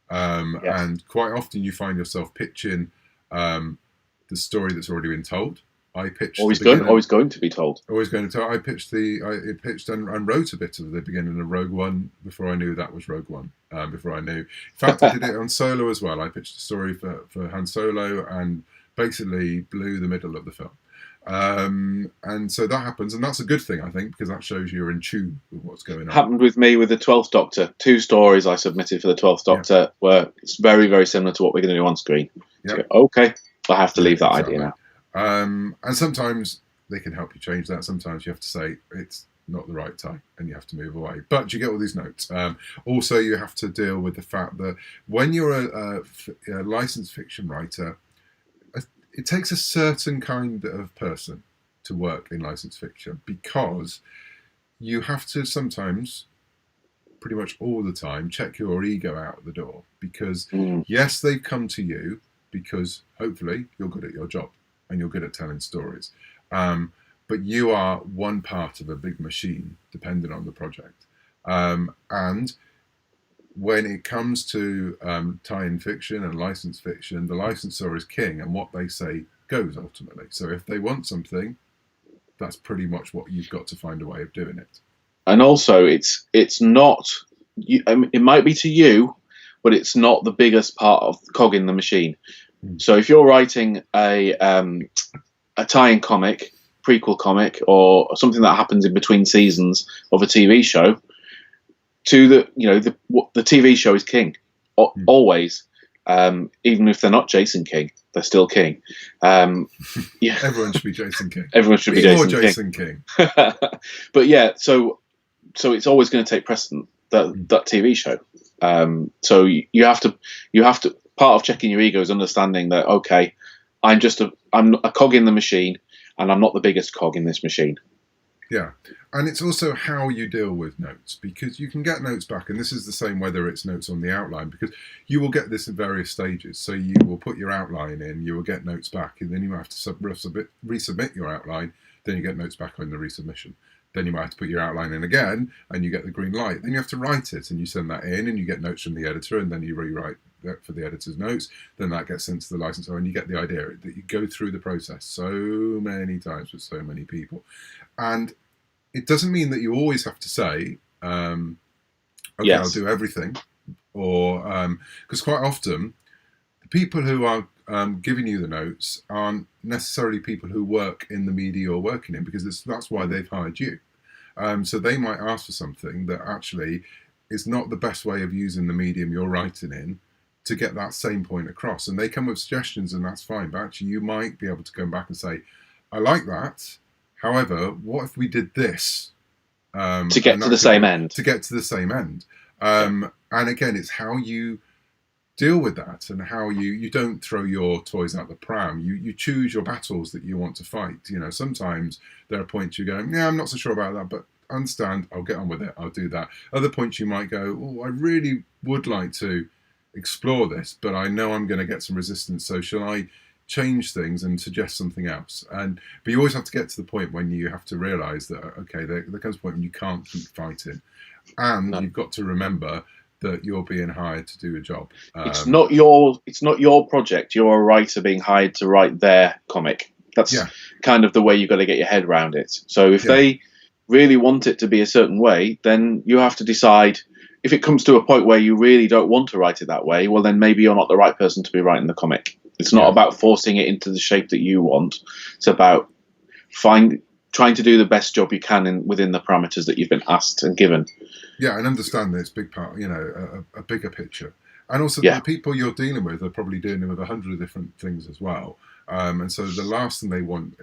And quite often you find yourself pitching the story that's already been told. I pitched always going to be told. Always going to tell. I pitched and wrote a bit of the beginning of Rogue One before I knew that was Rogue One. Before I knew. In fact, I did it on Solo as well. I pitched a story for Han Solo and basically blew the middle of the film. And so that happens, and that's a good thing, I think, because that shows you're in tune with what's going on. Happened with me with the 12th Doctor. 2 stories I submitted for the 12th Doctor were it's very, very similar to what we're going to do on screen. So, okay, I have to leave that idea now. And sometimes they can help you change that. Sometimes you have to say it's not the right time and you have to move away. But you get all these notes. Also, you have to deal with the fact that when you're a licensed fiction writer, it takes a certain kind of person to work in licensed fiction, because you have to sometimes, pretty much all the time, check your ego out the door. Because yes, they've come to you because hopefully you're good at your job and you're good at telling stories. But you are one part of a big machine, depending on the project. And when it comes to tie-in fiction and licensed fiction, the licensor is king, and what they say goes ultimately. So if they want something, that's pretty much what you've got to find a way of doing it. And also, it's not. It might be to you, but it's not the biggest part of the cog in the machine. So if you're writing a tie-in comic, prequel comic, or something that happens in between seasons of a TV show, the TV show is king always. Even if they're not Jason King, they're still king. Everyone should be Jason King. Everyone should be Jason King. But yeah, so it's always going to take precedent, that TV show. So you have to part of checking your ego is understanding that, okay, I'm a cog in the machine, and I'm not the biggest cog in this machine. Yeah, and it's also how you deal with notes, because you can get notes back, and this is the same whether it's notes on the outline, because you will get this in various stages. So you will put your outline in, you will get notes back, and then you have to resubmit your outline, then you get notes back on the resubmission. Then you might have to put your outline in again, and you get the green light. Then you have to write it, and you send that in, and you get notes from the editor, and then you rewrite that for the editor's notes. Then that gets sent to the licensor, and you get the idea that you go through the process so many times with so many people. And it doesn't mean that you always have to say, okay, yes, I'll do everything. Or because quite often, the people who are giving you the notes aren't necessarily people who work in the media you're working in, because that's why they've hired you. So they might ask for something that actually is not the best way of using the medium you're writing in to get that same point across. And they come with suggestions, and that's fine. But actually, you might be able to go back and say, I like that. However, what if we did this? To get to the same end. To get to the same end. And again, it's how you deal with that, and how you don't throw your toys out the pram. You choose your battles that you want to fight. Sometimes there are points you go, yeah, I'm not so sure about that, but understand, I'll get on with it, I'll do that. Other points you might go, oh, I really would like to explore this, but I know I'm going to get some resistance, so shall I change things and suggest something else? But you always have to get to the point when you have to realise that, okay, there comes a point when you can't keep fighting, and you've got to remember that you're being hired to do a job. It's not your project. You're a writer being hired to write their comic. That's kind of the way you've got to get your head around it. So if they really want it to be a certain way, then you have to decide. If it comes to a point where you really don't want to write it that way, well, then maybe you're not the right person to be writing the comic. It's not about forcing it into the shape that you want. It's about trying to do the best job you can within the parameters that you've been asked and given. Yeah, and understand that it's big part, a bigger picture. And also the people you're dealing with are probably dealing with 100 different things as well. And so the last thing they want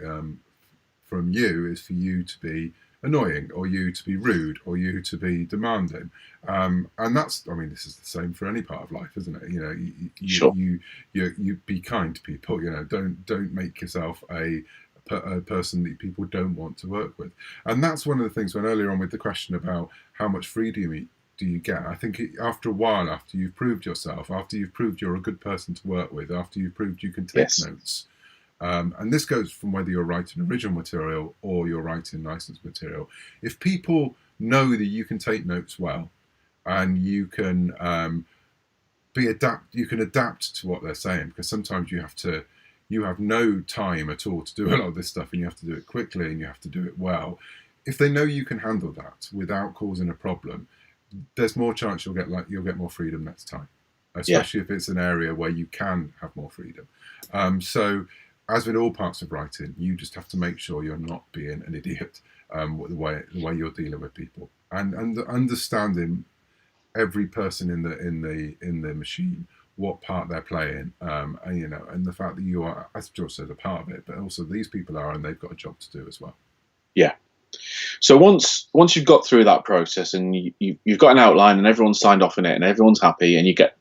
from you is for you to be annoying, or you to be rude, or you to be demanding. And this is the same for any part of life, isn't it? You be kind to people. Don't make yourself a person that people don't want to work with. And that's one of the things, when earlier on with the question about how much freedom do you get, I think after a while, after you've proved yourself, after you've proved you're a good person to work with, after you've proved you can take notes, and this goes from whether you're writing original material or you're writing licensed material. If people know that you can take notes well, and you can adapt to what they're saying, because sometimes you have no time at all to do a lot of this stuff, and you have to do it quickly, and you have to do it well. If they know you can handle that without causing a problem, there's more chance you'll get more freedom next time, especially if it's an area where you can have more freedom. So, as with all parts of writing, you just have to make sure you're not being an idiot the way you're dealing with people, and understanding every person in the machine, what part they're playing, and the fact that you are, as George said, a part of it, but also these people are, and they've got a job to do as well. Yeah. So once you've got through that process, and you've got an outline, and everyone's signed off on it, and everyone's happy, and you get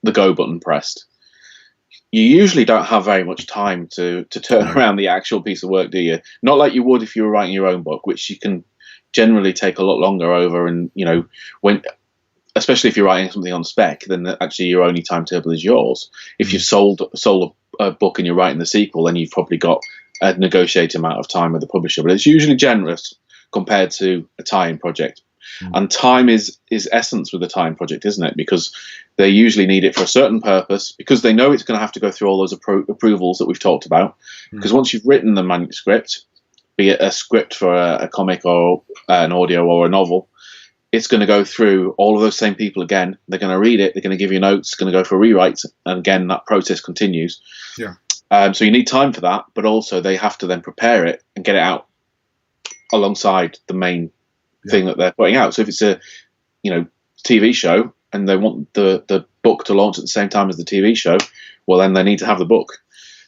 the go button pressed, you usually don't have very much time to turn around the actual piece of work, do you? Not like you would if you were writing your own book, which you can generally take a lot longer over, and especially if you're writing something on spec, then actually your only timetable is yours. If you've sold a book and you're writing the sequel, then you've probably got a negotiated amount of time with the publisher, but it's usually generous compared to a tie-in project. And time is essence with a tie-in project, isn't it? Because they usually need it for a certain purpose, because they know it's going to have to go through all those approvals that we've talked about. Because once you've written the manuscript, be it a script for a comic or an audio or a novel, it's going to go through all of those same people again. They're going to read it. They're going to give you notes. It's going to go for rewrites. And again, that process continues. Yeah. So you need time for that, but also they have to then prepare it and get it out alongside the main thing that they're putting out. So if it's a TV show and they want the book to launch at the same time as the TV show, well, then they need to have the book.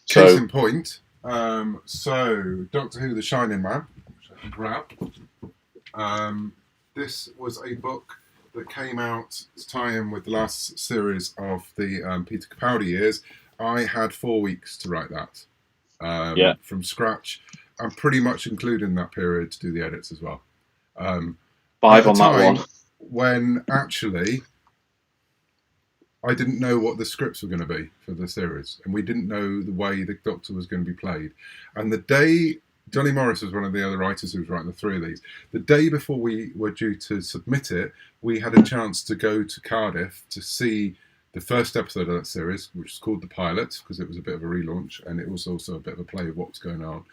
Case in point. So Doctor Who: The Shining Man, which I can grab. This was a book that came out to tie in with the last series of the Peter Capaldi years. I had 4 weeks to write that from scratch, and pretty much including that period to do the edits as well. 5 on that one. When actually I didn't know what the scripts were going to be for the series, and we didn't know the way the Doctor was going to be played. And the day, Johnny Morris was one of the other writers who was writing the 3 of these. The day before we were due to submit it, we had a chance to go to Cardiff to see the first episode of that series, which is called The Pilot, because it was a bit of a relaunch, and it was also a bit of a play of what was going on.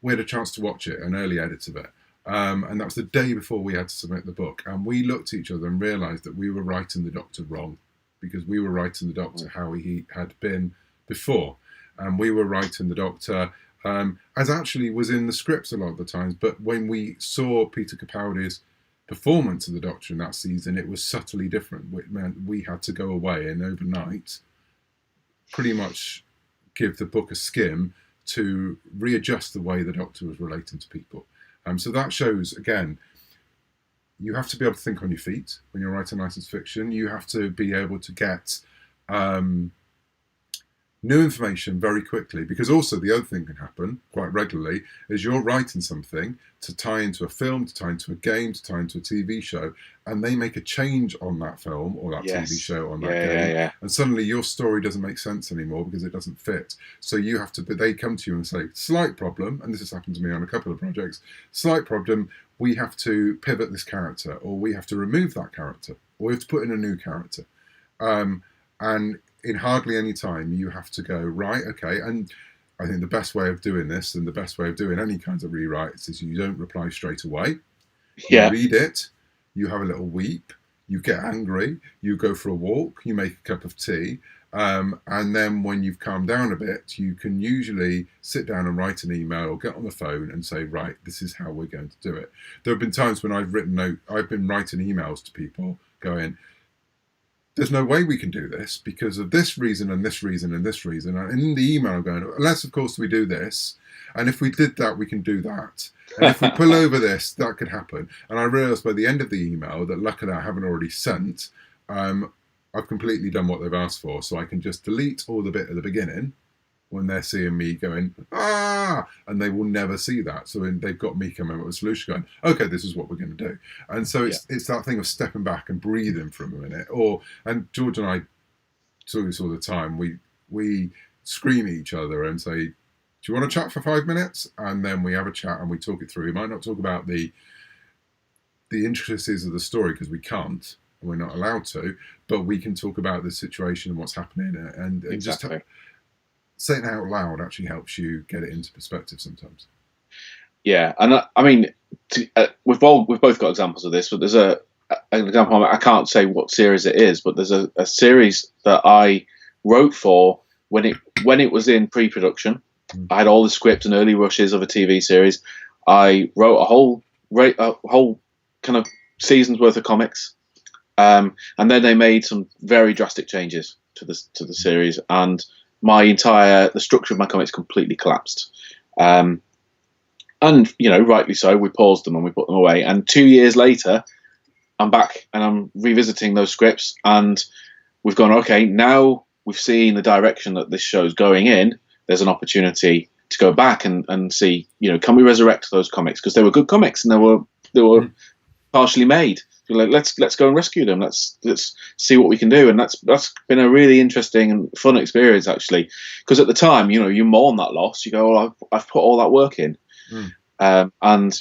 We had a chance to watch it, an early edit of it. And that was the day before we had to submit the book. And we looked at each other and realised that we were writing the Doctor wrong. because we were writing the Doctor how he had been before. And we were writing the Doctor as actually was in the scripts a lot of the times. But when we saw Peter Capaldi's performance of the Doctor in that season, it was subtly different. It meant we had to go away and overnight pretty much give the book a skim to readjust the way the Doctor was relating to people. So that shows, again, you have to be able to think on your feet when you're writing licensed fiction. You have to be able to get new information very quickly, because also the other thing can happen quite regularly is you're writing something to tie into a film, to tie into a game, to tie into a TV show, and they make a change on that film or that TV show on that game, and suddenly your story doesn't make sense anymore because it doesn't fit. So you have to, they come to you and say, slight problem, and this has happened to me on a couple of projects, slight problem, we have to pivot this character, or we have to remove that character, or we have to put in a new character. And in hardly any time, you have to go, right, okay. And I think the best way of doing this and the best way of doing any kinds of rewrites is you don't reply straight away. You read it, you have a little weep, you get angry, you go for a walk, you make a cup of tea, and then when you've calmed down a bit, you can usually sit down and write an email or get on the phone and say, right, this is how we're going to do it. There have been times when I've been writing emails to people going, there's no way we can do this because of this reason and this reason and this reason. And in the email, I'm going, unless, of course, we do this. And if we did that, we can do that. And if we pull over this, that could happen. And I realised by the end of the email that luckily I haven't already sent, I've completely done what they've asked for. So I can just delete all the bit at the beginning when they're seeing me going, and they will never see that. So they've got me coming up with a solution going, okay, this is what we're going to do. And so it's that thing of stepping back and breathing for a minute. And George and I do this all the time. We scream at each other and say, do you want to chat for 5 minutes? And then we have a chat and we talk it through. We might not talk about the intricacies of the story because we can't, and we're not allowed to, but we can talk about the situation and what's happening. And exactly. Just saying it out loud actually helps you get it into perspective sometimes. Yeah, and I mean, we've both got examples of this, but there's an example. I can't say what series it is, but there's a series that I wrote for when it was in pre-production. I had all the script and early rushes of a TV series. I wrote a whole kind of season's worth of comics, and then they made some very drastic changes to the series, and the structure of my comics completely collapsed. And rightly so, we paused them and we put them away. And 2 years later, I'm back and I'm revisiting those scripts, and we've gone, okay, now we've seen the direction that this show's going in. There's an opportunity to go back and see, can we resurrect those comics? Because they were good comics and they were partially made. Like, let's go and rescue them. Let's see what we can do. And that's been a really interesting and fun experience, actually, because at the time, you mourn that loss. You go, oh, I've put all that work in, and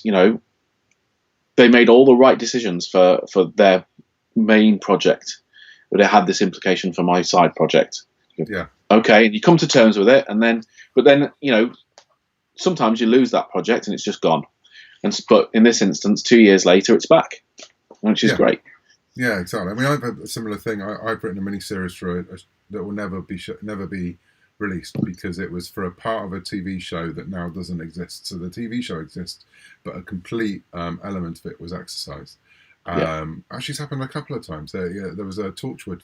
they made all the right decisions for their main project, but it had this implication for my side project. Yeah. Okay, and you come to terms with it, but then sometimes you lose that project and it's just gone. But in this instance, 2 years later, it's back, which is great. Yeah, exactly. I mean, I've had a similar thing. I've written a mini-series that will never be released because it was for a part of a TV show that now doesn't exist. So the TV show exists, but a complete element of it was exercised. Actually, it's happened a couple of times. There was a Torchwood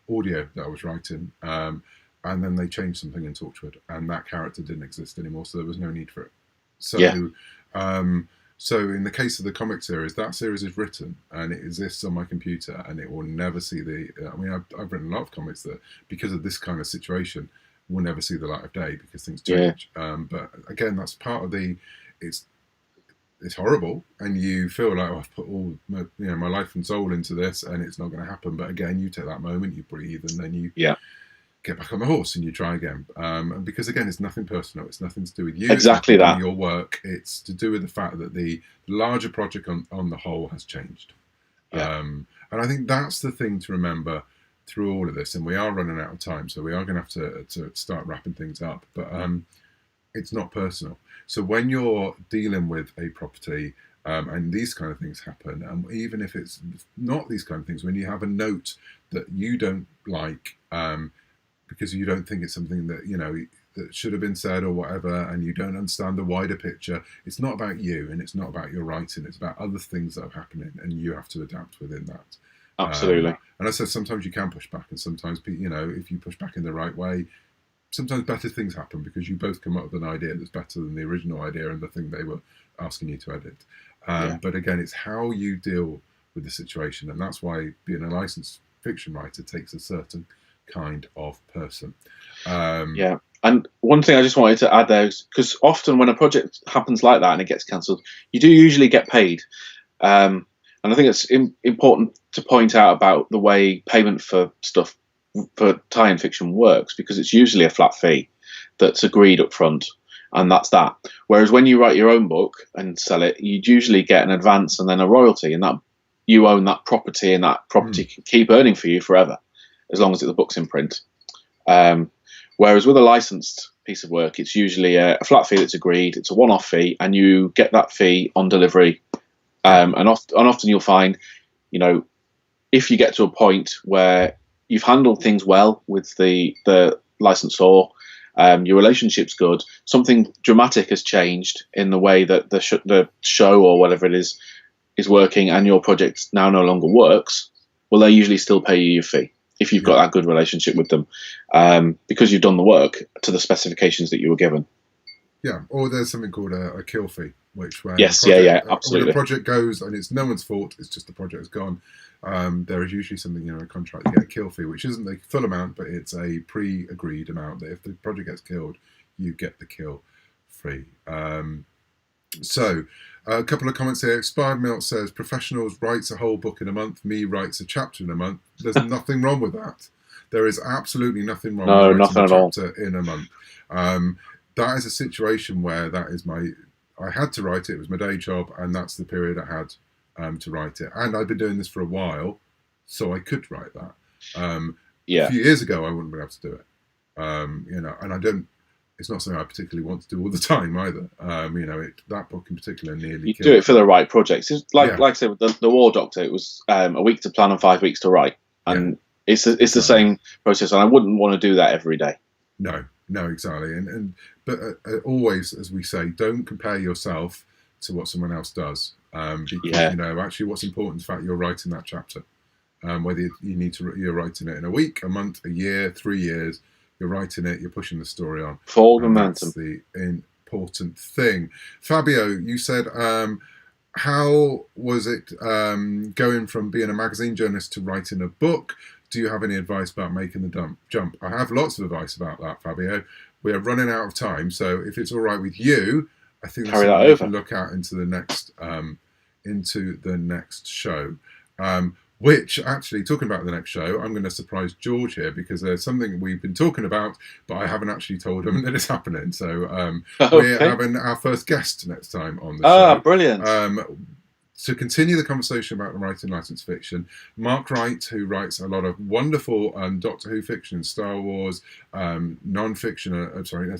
audio that I was writing, and then they changed something in Torchwood, and that character didn't exist anymore, so there was no need for it. So in the case of the comic series, that series is written and it exists on my computer, and it will never see I've written a lot of comics that, because of this kind of situation, will never see the light of day because things change. But again, that's part of it's horrible, and you feel like, I've put all my life and soul into this, and it's not going to happen. But again, you take that moment, you breathe, and then you get back on the horse and you try again. Because again, it's nothing personal. It's nothing to do with you. Exactly that. Your work. It's to do with the fact that the larger project on the whole has changed. And I think that's the thing to remember through all of this. And we are running out of time, so we are going to have to start wrapping things up. But it's not personal. So when you're dealing with a property And these kind of things happen. And even if it's not these kind of things, when you have a note that you don't like because you don't think it's something that, that should have been said or whatever, and you don't understand the wider picture, it's not about you and it's not about your writing. It's about other things that are happening, and you have to adapt within that. Absolutely. And I said sometimes you can push back, and sometimes, if you push back in the right way, sometimes better things happen because you both come up with an idea that's better than the original idea and the thing they were asking you to edit. But again, it's how you deal with the situation, and that's why being a licensed fiction writer takes a certain kind of person. And one thing I just wanted to add there is, because often when a project happens like that and it gets cancelled, you do usually get paid. And I think it's important to point out about the way payment for stuff for tie-in fiction works, because it's usually a flat fee that's agreed up front, and that's that. Whereas when you write your own book and sell it, you'd usually get an advance and then a royalty, and that you own that property, and that property can keep earning for you forever, as long as the book's in print. Whereas with a licensed piece of work, it's usually a flat fee that's agreed. It's a one-off fee, and you get that fee on delivery. And often you'll find, if you get to a point where you've handled things well with the licensor, your relationship's good, something dramatic has changed in the way that the show or whatever it is working, and your project now no longer works, well, they usually still pay you your fee if you've got that good relationship with them, because you've done the work to the specifications that you were given. Yeah, or there's something called a kill fee, which when absolutely. When a project goes and it's no one's fault, it's just the project's gone. There is usually something in a contract, you get a kill fee, which isn't the full amount, but it's a pre-agreed amount that if the project gets killed, you get the kill fee. So a couple of comments here. Expired Milk says, professionals writes a whole book in a month, me writes a chapter in a month. There's nothing wrong with that. There is absolutely nothing wrong with writing a chapter in a month. That is a situation where I had to write it. It was my day job, and that's the period I had to write it. And I've been doing this for a while, so I could write that. A few years ago, I wouldn't be able to do it. And I don't. It's not something I particularly want to do all the time either. That book in particular nearly. You do it for the right projects. It's like I said with the War Doctor, it was a week to plan and 5 weeks to write, and it's the same process. And I wouldn't want to do that every day. No, exactly. But always, as we say, don't compare yourself to what someone else does, because actually, what's important is the fact you're writing that chapter. Whether you're writing it in a week, a month, a year, 3 years. You're writing it, you're pushing the story on. Full momentum. That's the important thing. Fabio, you said, how was it going from being a magazine journalist to writing a book? Do you have any advice about making the jump? I have lots of advice about that, Fabio. We are running out of time, so if it's all right with you, I think that's something we can look out into the next show. Which, actually, talking about the next show, I'm going to surprise George here because there's something we've been talking about, but I haven't actually told him that it's happening. So we're having our first guest next time on the show. Brilliant. To continue the conversation about writing licensed fiction, Mark Wright, who writes a lot of wonderful Doctor Who fiction and Star Wars non-fiction. He's written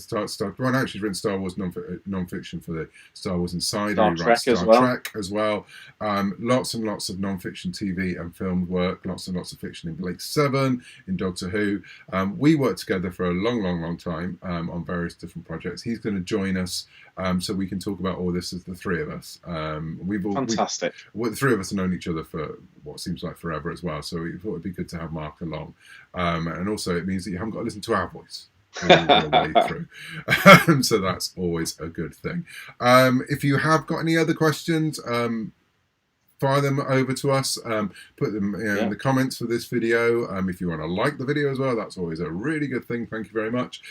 Star Wars non-fiction for the Star Wars Insider. He writes Star Trek as well. Lots and lots of non-fiction TV and film work. Lots and lots of fiction in Blake 7, in Doctor Who. We worked together for a long time on various different projects. He's going to join us so we can talk about all this as the three of us. Fantastic. The three of us have known each other for what seems like forever as well, so we thought it'd be good to have Mark along. And also it means that you haven't got to listen to our voice all the way through. So that's always a good thing. If you have got any other questions, fire them over to us. Put them in the comments for this video. If you want to like the video as well, that's always a really good thing. Thank you very much.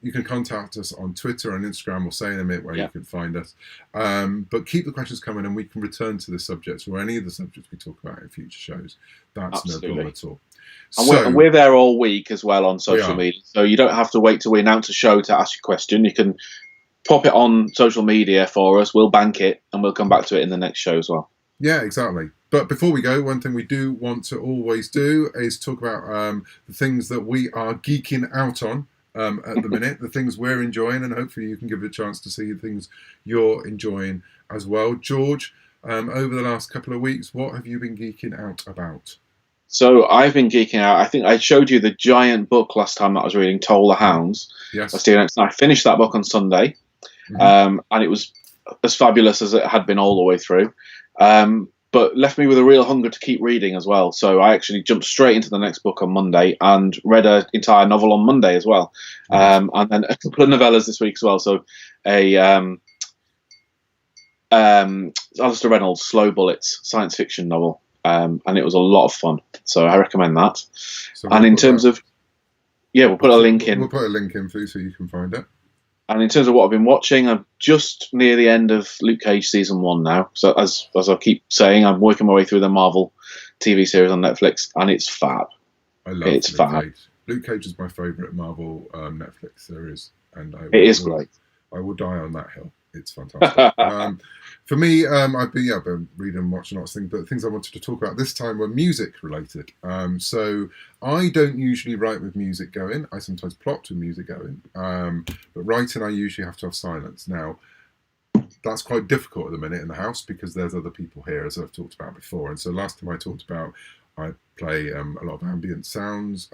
You can contact us on Twitter and Instagram. We'll say in a minute where you can find us. But keep the questions coming, and we can return to the subjects or any of the subjects we talk about in future shows. That's no problem at all. And we're there all week as well on social media. So you don't have to wait till we announce a show to ask your question. You can pop it on social media for us. We'll bank it, and we'll come back to it in the next show as well. Yeah, exactly. But before we go, one thing we do want to always do is talk about the things that we are geeking out on at the minute, the things we're enjoying, and hopefully you can give it a chance to see the things you're enjoying as well. George, over the last couple of weeks, what have you been geeking out about? So I've been geeking out. I think I showed you the giant book last time that I was reading, Toll the Hounds. Yes. By Stephen Epstein. I finished that book on Sunday, and it was as fabulous as it had been all the way through, but left me with a real hunger to keep reading as well. So I actually jumped straight into the next book on Monday and read an entire novel on Monday as well, and then a couple of novellas this week as well. So a Alistair Reynolds' Slow Bullets science fiction novel, and it was a lot of fun. So I recommend that. So and in terms of, we'll put a link in. We'll put a link in for you so you can find it. And in terms of what I've been watching, I'm just near the end of Luke Cage season 1 now. So as I keep saying, I'm working my way through the Marvel TV series on Netflix, and it's fab. I love Luke Cage. Luke Cage is my favourite Marvel Netflix series, and it is great. I will die on that hill. It's fantastic. For me, I've been reading and watching lots of things, but the things I wanted to talk about this time were music related. So I don't usually write with music going. I sometimes plot with music going, but writing I usually have to have silence. Now, that's quite difficult at the minute in the house because there's other people here, as I've talked about before. And so last time I talked about, I play a lot of ambient sounds,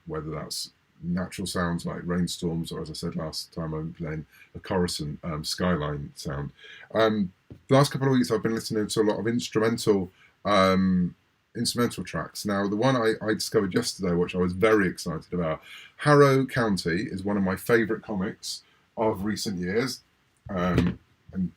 whether that's natural sounds like rainstorms, or as I said last time, I'm playing a Coruscant skyline sound. The last couple of weeks I've been listening to a lot of instrumental tracks. Now, the one I discovered yesterday, which I was very excited about, Harrow County is one of my favourite comics of recent years, and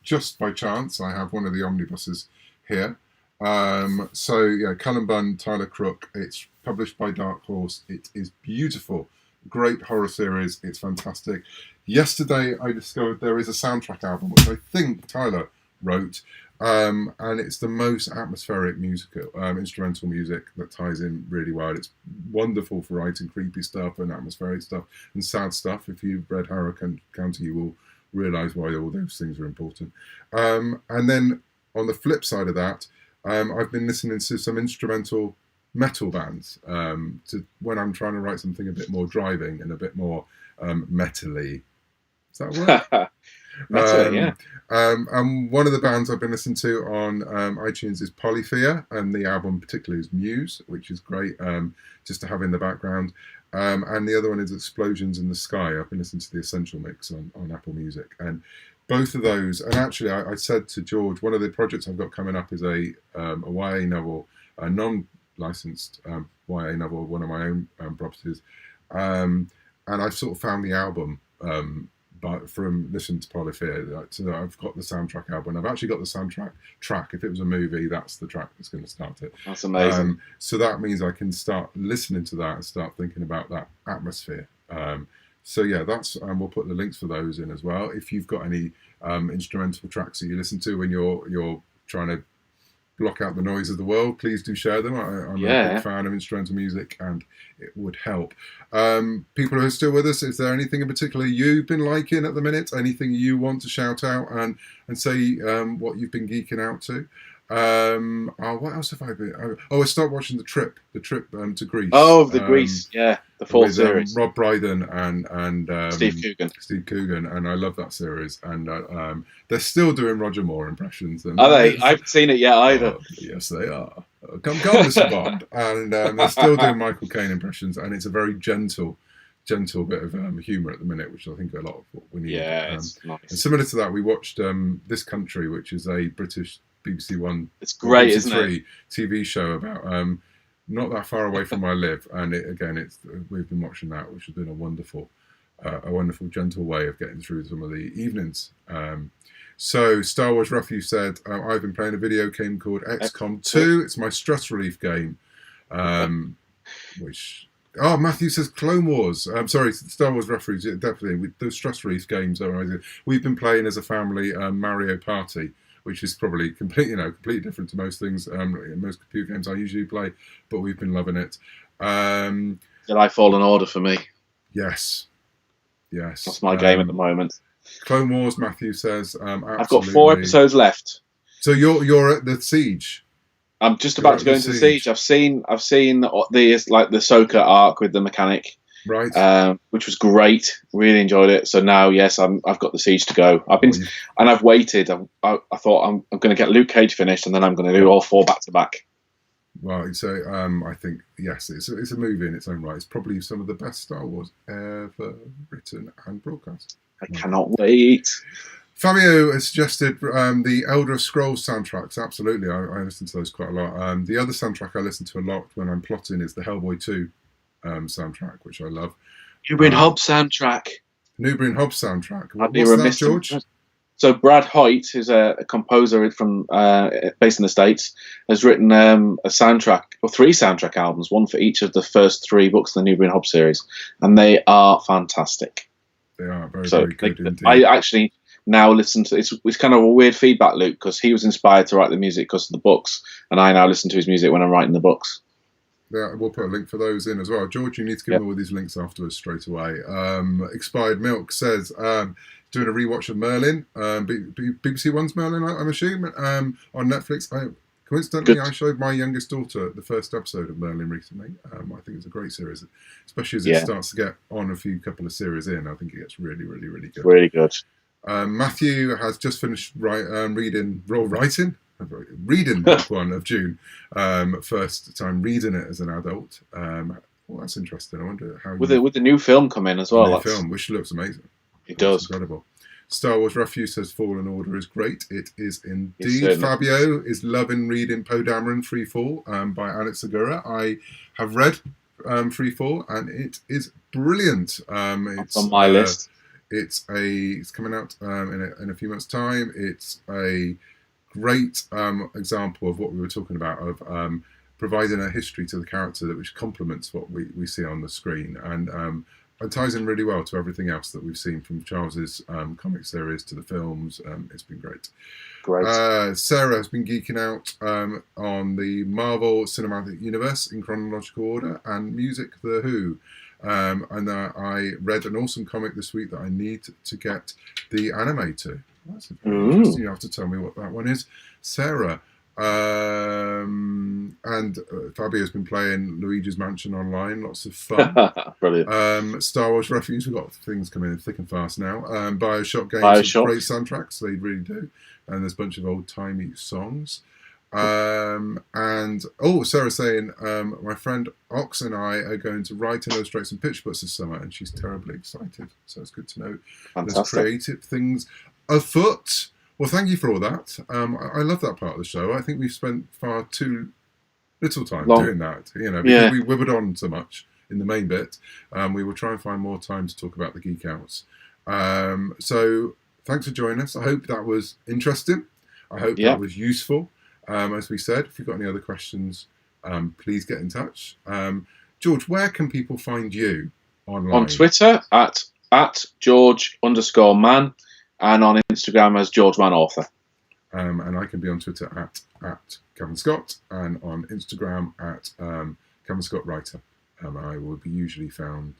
just by chance I have one of the omnibuses here. Cullen Bunn, Tyler Crook, it's published by Dark Horse. It is beautiful. Great horror series. It's fantastic. Yesterday, I discovered there is a soundtrack album, which I think Tyler wrote, and it's the most atmospheric instrumental music that ties in really well. It's wonderful for writing creepy stuff and atmospheric stuff and sad stuff. If you've read Harrow County, you will realise why all those things are important. And then on the flip side of that, I've been listening to some instrumental metal bands to when I'm trying to write something a bit more driving and a bit more metal-y. Is that a word? Metal, yeah. And one of the bands I've been listening to on iTunes is Polyphia, and the album particularly is Muse, which is great just to have in the background. And the other one is Explosions in the Sky. I've been listening to the Essential Mix on Apple Music. And both of those, and actually I said to George, one of the projects I've got coming up is a YA novel, a non-licensed YA novel, one of my own properties. And I've sort of found the album from listening to Polyphia. So I've got the soundtrack album. I've actually got the soundtrack track. If it was a movie, that's the track that's going to start it. That's amazing. So that means I can start listening to that and start thinking about that atmosphere. That's we'll put the links for those in as well. If you've got any instrumental tracks that you listen to when you're trying to block out the noise of the world, please do share them. I'm a big fan of instrumental music, and it would help. People who are still with us, is there anything in particular you've been liking at the minute? Anything you want to shout out and say what you've been geeking out to? What else have I been? I started watching the trip to Greece. Oh, the Greece, the fourth series. Rob Brydon and Steve Coogan, and I love that series. And they're still doing Roger Moore impressions. And are they? I haven't seen it yet either. Yes, they are. Come, Mr. Bond. And they're still doing Michael Caine impressions, and it's a very gentle bit of humour at the minute, which I think a lot of what we need. Yeah, it's nice. And similar to that, we watched This Country, which is a British BBC One. It's great, BBC isn't it? TV show about not that far away from where I live, and we've been watching that, which has been a wonderful, gentle way of getting through some of the evenings. So Star Wars Ruff, said I've been playing a video game called XCOM 2. It's my stress relief game, which. Oh, Matthew says Clone Wars. I'm sorry, Star Wars referees. Definitely, those stress relief games are amazing. We've been playing as a family Mario Party, which is probably completely different to most things, most computer games I usually play, but we've been loving it. Jedi Fallen Order for me. Yes. That's my game at the moment. Clone Wars, Matthew says. Absolutely. I've got 4 episodes left. So you're at the Siege. I'm just about to go into the Siege. I've seen the Ahsoka arc with the mechanic. Right. which was great. Really enjoyed it. So now, yes, I've got the Siege to go. I've waited. I thought I'm going to get Luke Cage finished, and then I'm going to do all 4 back to back. Right, so I think yes, it's a movie in its own right. It's probably some of the best Star Wars ever written and broadcast. I cannot wait. Fabio has suggested the Elder Scrolls soundtracks. Absolutely, I listen to those quite a lot. The other soundtrack I listen to a lot when I'm plotting is the Hellboy 2 soundtrack, which I love. Newbury Hobbs soundtrack. Newbury Hobbs soundtrack. What's that, George? So Brad Hoyt, who's a composer from based in the States, has written a soundtrack, or 3 soundtrack albums, one for each of the first 3 books of the Newbury Hobbs series, and they are fantastic. They are very good indeed. I actually now listen to it's kind of a weird feedback loop, because he was inspired to write the music because of the books, and I now listen to his music when I'm writing the books. Yeah, we'll put a link for those in as well. George, you need to give me all these links afterwards straight away. Expired Milk says doing a rewatch of Merlin, BBC One's Merlin, I'm assuming, on Netflix. Coincidentally, I showed my youngest daughter the first episode of Merlin recently. I think it's a great series, especially as it starts to get on a couple of series in. I think it gets really, really, really good. Really good. Matthew has just finished reading book 1 of June. First time reading it as an adult. Well, that's interesting. I wonder how with the new film coming as well. The new film, which looks amazing. It does. Incredible. Star Wars Refuse says Fallen Order is great. It is indeed. Fabio is loving reading Poe Dameron Free Fall by Alex Segura. I have read Free Fall, and it is brilliant. It's on my list. It's coming out in a few months' time. It's a great example of what we were talking about, of providing a history to the character which complements what we see on the screen, and ties in really well to everything else that we've seen from Charles's comic series to the films. It's been great. Sarah has been geeking out on the Marvel Cinematic Universe in chronological order and music, The Who. And I read an awesome comic this week that I need to get the anime to. That's interesting. You have to tell me what that one is, Sarah. And Fabio's been playing Luigi's Mansion Online. Lots of fun. Brilliant. Star Wars Refuse. We've got things coming in thick and fast now. Bioshock games have great soundtracks. They really do. And there's a bunch of old-timey songs. And Sarah's saying my friend Ox and I are going to write and illustrate some picture books this summer, and she's terribly excited. So it's good to know there's creative things afoot. Well, thank you for all that. I love that part of the show. I think we've spent far too little time doing that. Because we wibbled on so much in the main bit. We will try and find more time to talk about the Geek Outs. So thanks for joining us. I hope that was interesting. I hope that was useful. As we said, if you've got any other questions, please get in touch. George, where can people find you online? On Twitter at George_man, and on Instagram as GeorgeManAuthor. And I can be on Twitter at Kevin Scott, and on Instagram at Kevin Scott Writer. I will be usually found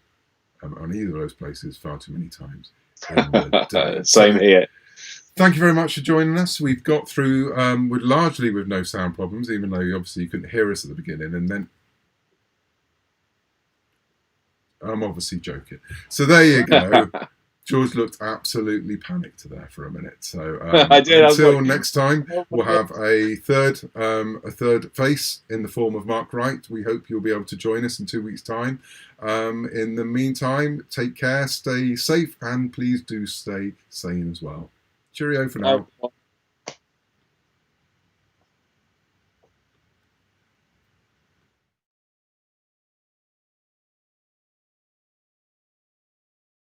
on either of those places far too many times in the day. Same here. Thank you very much for joining us. We've got through largely with no sound problems, even though obviously you couldn't hear us at the beginning. And then I'm obviously joking. So there you go. George looked absolutely panicked there for a minute. So I did. Until next time, we'll have a third face in the form of Mark Wright. We hope you'll be able to join us in 2 weeks' time. In the meantime, take care, stay safe, and please do stay sane as well. Cheerio for now.